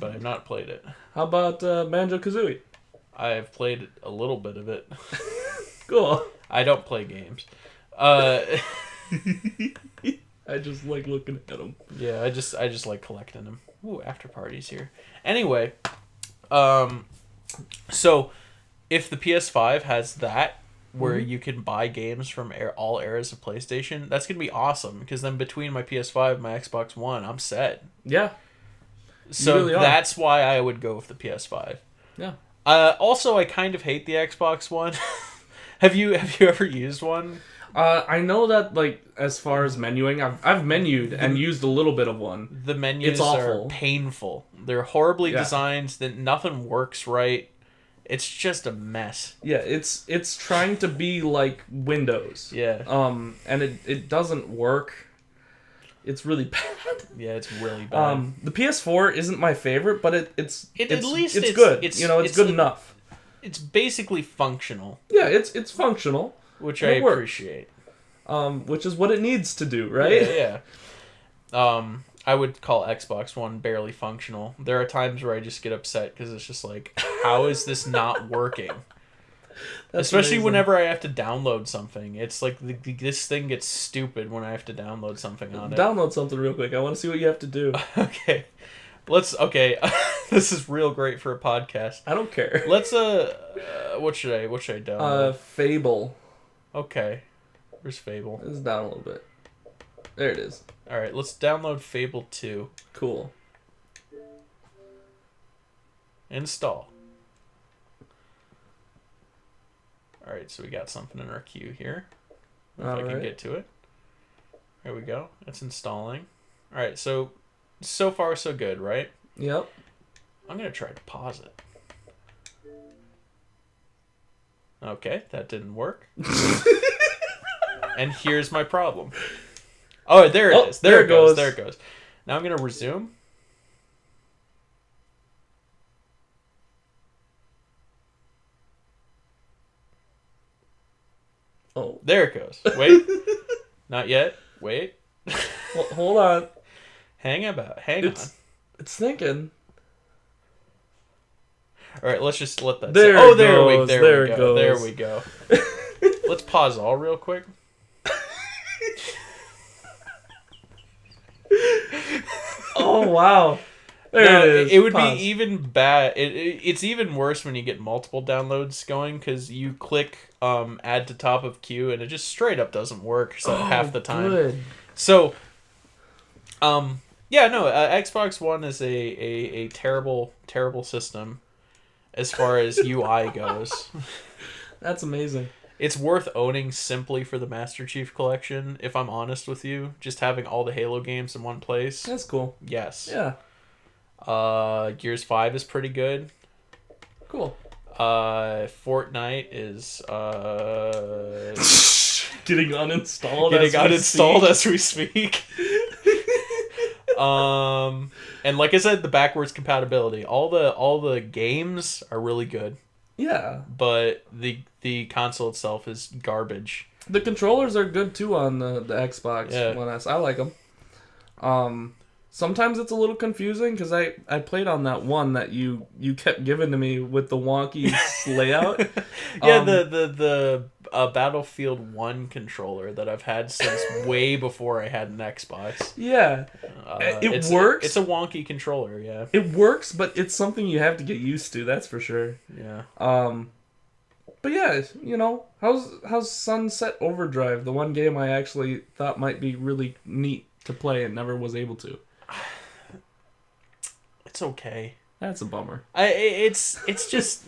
but I have not played it. How about Banjo-Kazooie? I have played a little bit of it. Cool. I don't play games. I just like looking at them. Yeah, I just like collecting them. Ooh, after parties here. Anyway, so if the PS5 has that, where you can buy games from all eras of PlayStation, that's gonna be awesome. Because then between my PS5 and my Xbox One, I'm set. Yeah. So really are. that's why I would go with the PS5. Yeah. Also, I kind of hate the Xbox One. Have you ever used one? I know that, like, as far as menuing, I've menued and used a little bit of one. The menus It's awful. are painful. They're horribly Yeah. designed. That nothing works right. It's just a mess. Yeah, it's trying to be like Windows. Yeah. And it doesn't work. It's really bad. Yeah, it's really bad. The PS4 isn't my favorite, but it's at least it's it's good. it's- it's good enough. It's basically functional, Yeah, it's functional. which And I it works. appreciate. Which is what it needs to do, right? Yeah. I would call Xbox One barely functional. There are times where I just get upset because it's just like, how is this not working? Especially amazing. whenever I have to download something. It's like this thing gets stupid when I have to download something on it. Download something real quick. I want to see what you have to do. Okay. This is real great for a podcast. I don't care. Let's what should I download? Fable. Okay. Where's Fable? It's down a little bit. There it is. All right, let's download Fable 2. Cool. Install. All right, so we got something in our queue here. If I can get to it. There we go. It's installing. All right, so far so good, right? Yep. I'm going to try to pause it. Okay, that didn't work. And here's my problem. Oh, there it is. There it goes. There it goes. Now I'm going to resume. Oh. There it goes. Wait. Not yet. Wait. Well, hold on. Hang on. It's thinking. All right, let's just let that. There oh, it there goes. we There it go. goes. There we go. Let's pause all real quick. Oh wow. There it is. It would Pause. be even bad. It's even worse when you get multiple downloads going because you click add to top of queue and it just straight up doesn't work half the time. Good. So, yeah, no, Xbox One is a terrible, terrible system as far as UI goes. That's amazing. It's worth owning simply for the Master Chief Collection, if I'm honest with you. Just having all the Halo games in one place. That's cool. Yes. Yeah. Gears 5 is pretty good. Cool. Fortnite is getting uninstalled. As we speak. And like I said, the backwards compatibility. All the games are really good. Yeah. But the console itself is garbage. The controllers are good too on the Xbox One S. I like them. Sometimes it's a little confusing because I played on that one that you kept giving to me with the wonky layout. Yeah, the Battlefield 1 controller that I've had since way before I had an Xbox. Yeah. It works. It's a wonky controller, yeah. It works, but it's something you have to get used to, that's for sure. Yeah. But yeah, you know, how's Sunset Overdrive, the one game I actually thought might be really neat to play and never was able to? It's okay. That's a bummer. It's just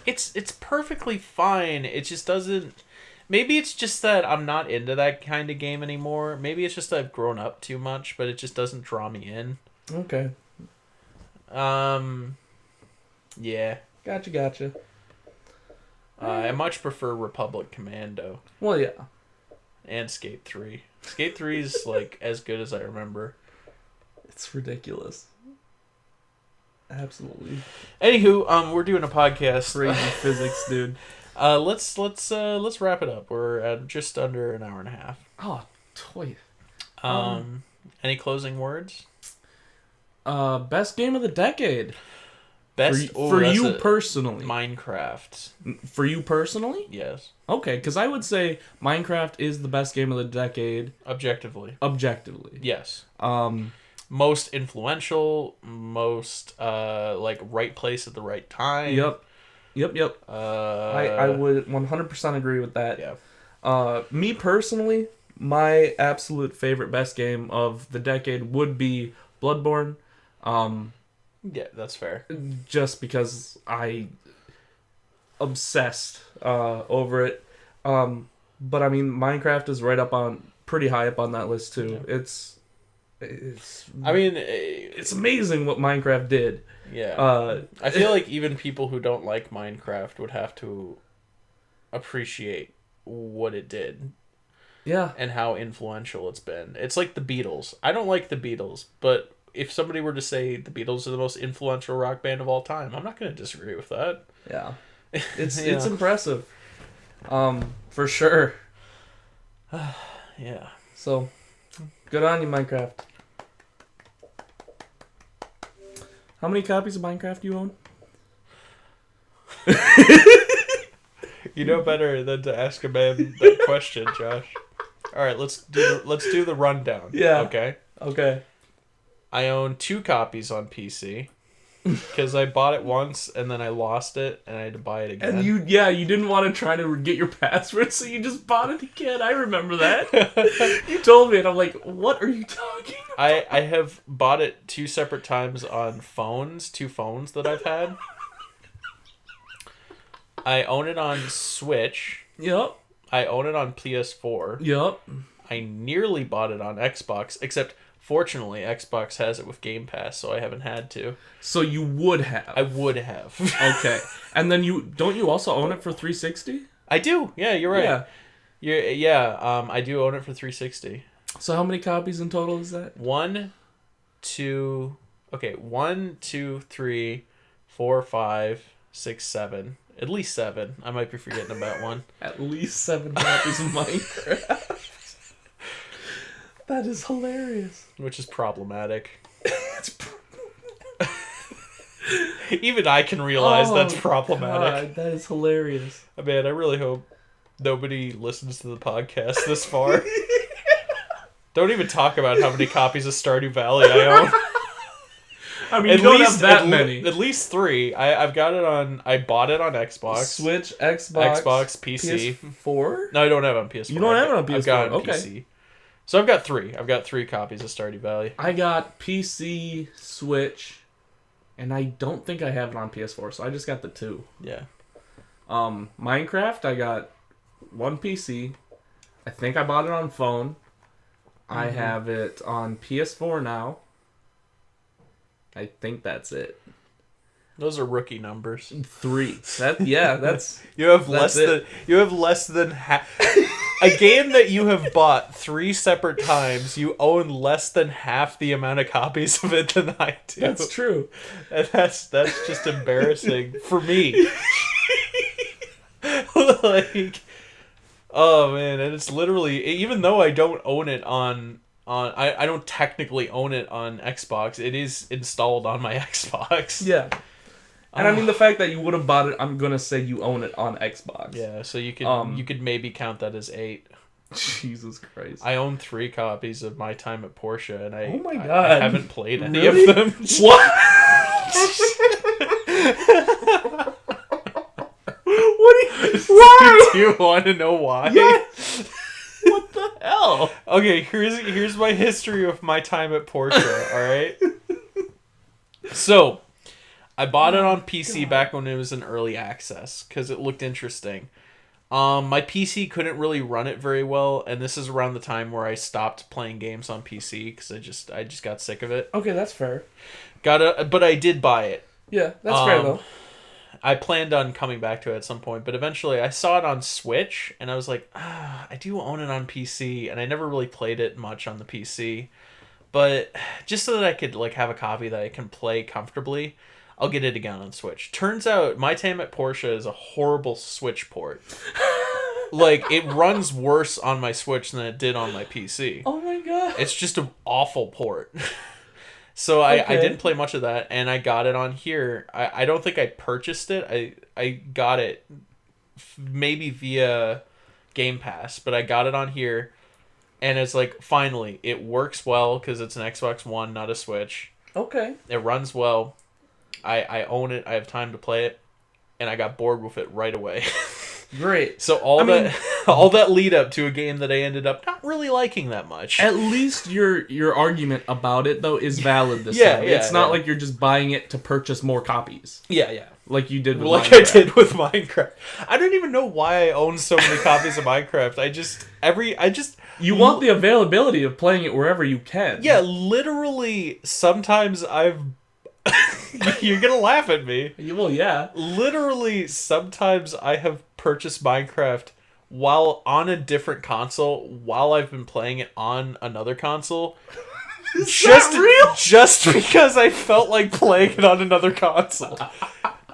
it's perfectly fine. It just doesn't. Maybe it's just that I'm not into that kind of game anymore. Maybe it's just that I've grown up too much, but it just doesn't draw me in. Okay. Yeah. Gotcha. I much prefer Republic Commando. Well, yeah. And Skate 3. Skate 3 is like as good as I remember. It's ridiculous. Absolutely. Anywho, we're doing a podcast. Crazy physics, dude. Let's wrap it up. We're at just under an hour and a half. Oh, toy. Any closing words? Best game of the decade. Best for you personally. Minecraft. For you personally? Yes. Okay, because I would say Minecraft is the best game of the decade. Objectively. Yes. Most influential, most like right place at the right time. Yep. I would 100% agree with that. Yeah. Me personally, my absolute favorite best game of the decade would be Bloodborne. Yeah, that's fair. Just because I obsessed over it. But I mean, Minecraft is pretty high up on that list too. Yeah. It's amazing what Minecraft did. Yeah. I feel like even people who don't like Minecraft would have to appreciate what it did. Yeah. And how influential it's been. It's like the Beatles. I don't like the Beatles, but if somebody were to say the Beatles are the most influential rock band of all time, I'm not going to disagree with that. Yeah. It's impressive. For sure. Yeah. So, good on you, Minecraft. How many copies of Minecraft do you own? You know better than to ask a man that question, Josh. All right, let's do the rundown. Yeah. Okay. I own 2 copies on PC because I bought it once and then I lost it and I had to buy it again. And you didn't want to try to get your password, so you just bought it again. I remember that. You told me, and I'm like, what are you talking about? I have bought it 2 separate times on phones, 2 phones that I've had. I own it on Switch. Yep. I own it on PS4. Yep. I nearly bought it on Xbox, except fortunately Xbox has it with Game Pass, so I haven't had to. So you would have. I would have. Okay. And then don't you also own it for 360? I do. Yeah, you're right. I do own it for 360. So how many copies in total is that? 1, 2, 3, 4, 5, 6, 7. At least 7. I might be forgetting about one. At least 7 copies of Minecraft. That is hilarious. Which is problematic. Even I can realize that's problematic. God, that is hilarious. Man, I really hope nobody listens to the podcast this far. Don't even talk about how many copies of Stardew Valley I own. I mean, you don't have that many. At least 3. I bought it on Xbox. Switch, Xbox, PC. PS4? No, I don't have it on PS4. You don't have it on PS4? I've got it on okay. PC. So I've got 3. I've got 3 copies of Stardew Valley. I got PC, Switch, and I don't think I have it on PS4, so I just got the 2. Yeah. Minecraft, I got 1 PC. I think I bought it on phone. Mm-hmm. I have it on PS4 now. I think that's it. Those are rookie numbers. 3. That's you have less than half. A game that you have bought 3 separate times, you own less than half the amount of copies of it than I do. That's true. And that's just embarrassing for me. Like, oh man, and it's literally, even though I don't own it I don't technically own it on Xbox, it is installed on my Xbox. Yeah. And I mean, the fact that you would have bought it, I'm going to say you own it on Xbox. Yeah, so you could maybe count that as 8. Jesus Christ. I own 3 copies of My Time at Porsche, and oh my God. I haven't played any really? of them. What? Why? Do you want to know why? Yes. What the hell? Okay, here's my history of My Time at Porsche, alright? So, I bought it on PC back when it was in early access, because it looked interesting. My PC couldn't really run it very well, and this is around the time where I stopped playing games on PC, because I just got sick of it. Okay, that's fair. But I did buy it. Yeah, that's fair, though. I planned on coming back to it at some point, but eventually I saw it on Switch, and I was like, I do own it on PC, and I never really played it much on the PC. But just so that I could have a copy that I can play comfortably, I'll get it again on Switch. Turns out My Time at Porsche is a horrible Switch port. It runs worse on my Switch than it did on my PC. Oh my God. It's just an awful port. So I didn't play much of that, and I got it on here. I don't think I purchased it. I got it maybe via Game Pass, but I got it on here, and it's finally, it works well because it's an Xbox One, not a Switch. Okay. It runs well. I own it. I have time to play it, and I got bored with it right away. Great. So all that lead up to a game that I ended up not really liking that much. At least your argument about it though is valid this time. Yeah, it's not like you're just buying it to purchase more copies. Yeah. Like you did with Minecraft. I did with Minecraft. I don't even know why I own so many copies of Minecraft. You want the availability of playing it wherever you can. Yeah, literally sometimes you're gonna laugh at me. Well, yeah. Literally, sometimes I have purchased Minecraft while on a different console, while I've been playing it on another console. Is that real? Just because I felt like playing it on another console.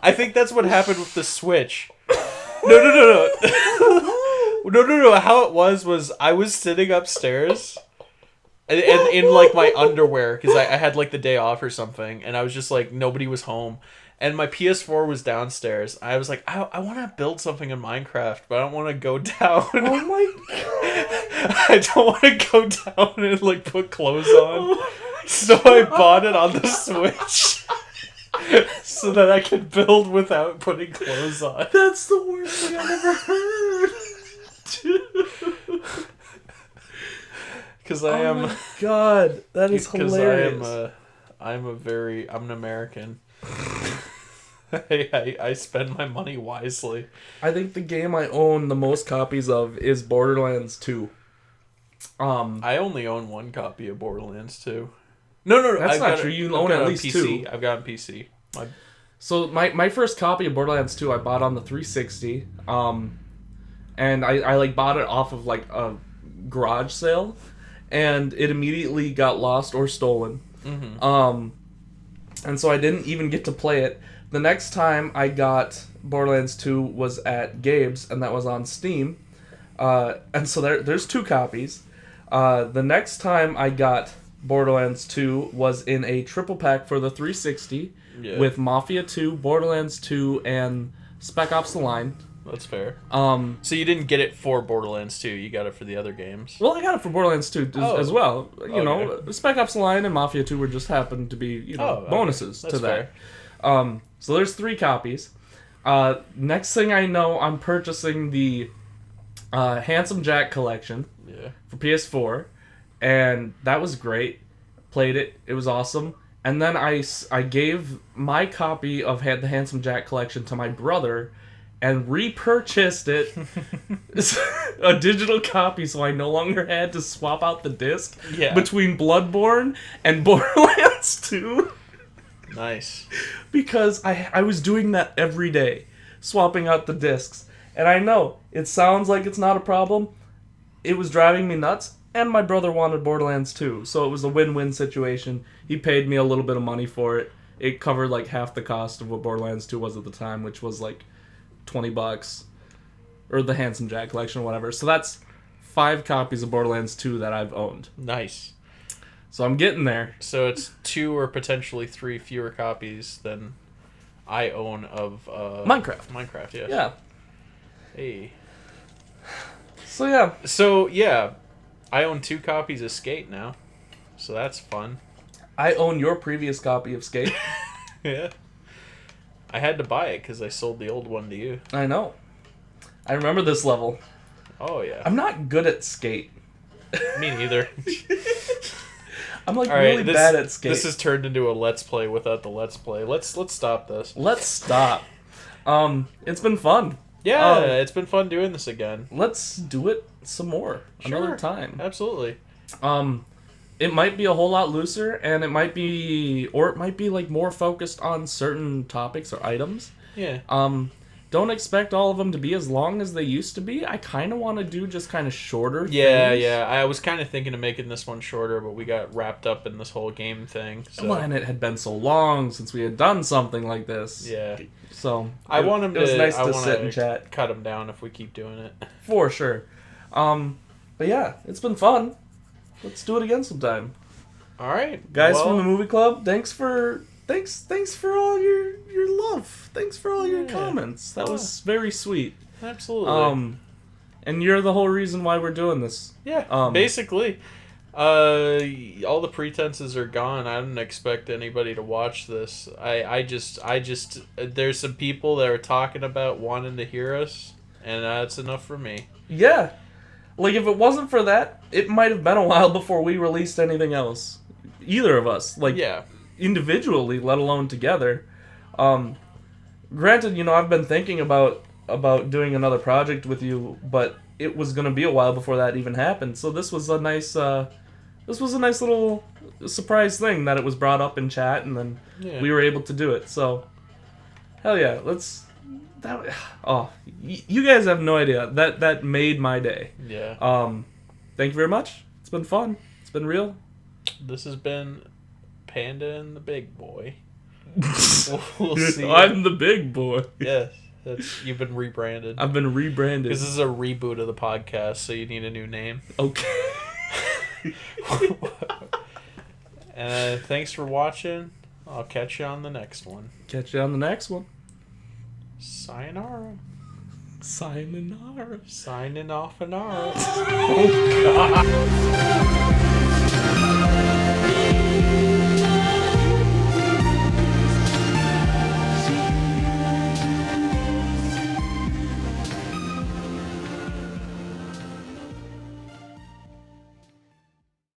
I think that's what happened with the Switch. No. No. How it was I was sitting upstairs, and in like my underwear because I had like the day off or something, and I was just like nobody was home, and my PS4 was downstairs. I was like, I want to build something in Minecraft, but I don't want to go down. Oh my god! I don't want to go down and like put clothes on, so I bought it on the Switch. So that I could build without putting clothes on. That's the worst thing I've ever heard. Because I am. Oh my god, that is hilarious. Because I'm an American. I spend my money wisely. I think the game I own the most copies of is Borderlands 2. I only own one copy of Borderlands 2. No. That's not true. You own at least PC. 2. I've got on PC. So my first copy of Borderlands 2 I bought on the 360. And I like bought it off of like a garage sale, and it immediately got lost or stolen. Mm-hmm. And so I didn't even get to play it. The next time I got Borderlands 2 was at Gabe's, and that was on Steam. And so there's 2 copies. The next time I got Borderlands 2 was in a triple pack for the 360 with Mafia 2, Borderlands 2, and Spec Ops: The Line. That's fair. So you didn't get it for Borderlands 2, you got it for the other games. Well, I got it for Borderlands 2 as well. You know, Okay. Spec Ops: The Line and Mafia 2 were just happened to be, bonuses That's to that. fair. So there's 3 copies. Next thing I know, I'm purchasing the Handsome Jack collection for PS4, and that was great. Played it. It was awesome. And then I gave my copy of the Handsome Jack collection to my brother and repurchased it, a digital copy, so I no longer had to swap out the disc between Bloodborne and Borderlands 2. Nice. Because I was doing that every day, swapping out the discs. And I know, it sounds like it's not a problem. It was driving me nuts, and my brother wanted Borderlands 2, so it was a win-win situation. He paid me a little bit of money for it. It covered like half the cost of what Borderlands 2 was at the time, which was like $20, or the Handsome Jack collection or whatever. So that's 5 copies of Borderlands 2 that I've owned. Nice. So I'm getting there. So it's 2 or potentially 3 fewer copies than I own of Minecraft, yes. Yeah. Hey. So yeah. I own 2 copies of Skate now. So that's fun. I own your previous copy of Skate. Yeah. I had to buy it because I sold the old one to you. I know. I remember this level. Oh, yeah. I'm not good at Skate. Me neither. I'm like really bad at Skate. This has turned into a Let's Play without the Let's Play. Let's stop this. Let's stop. It's been fun. Yeah, it's been fun doing this again. Let's do it some more. Sure. Another time. Absolutely. It might be a whole lot looser, and it might be like more focused on certain topics or items. Yeah. Don't expect all of them to be as long as they used to be. I kind of want to do just kind of shorter things. Yeah. I was kind of thinking of making this one shorter, but we got wrapped up in this whole game thing. So. Well, and it had been so long since we had done something like this. Yeah. So I want him to. It was nice I to sit and chat. Cut him down if we keep doing it. For sure. But yeah, it's been fun. Let's do it again sometime. All right, guys from the movie club. Thanks for all your love. Thanks for all your comments. That was very sweet. Absolutely. And you're the whole reason why we're doing this. Yeah. Basically, all the pretenses are gone. I didn't expect anybody to watch this. I just there's some people that are talking about wanting to hear us, and that's enough for me. Yeah. Like, if it wasn't for that, it might have been a while before we released anything else. Either of us. Like, individually, let alone together. Granted, I've been thinking about doing another project with you, but it was going to be a while before that even happened. So this was a nice little surprise thing that it was brought up in chat, and then we were able to do it. So, hell yeah, you guys have no idea. That made my day. Yeah. Thank you very much. It's been fun. It's been real. This has been Panda and the Big Boy. We'll see. I'm the big boy. Yes. You've been rebranded. I've been rebranded. This is a reboot of the podcast, so you need a new name. Okay. Thanks for watching. I'll catch you on the next one. Catch you on the next one. Sayonara. Sayonara. Signing off an hour. Oh, God.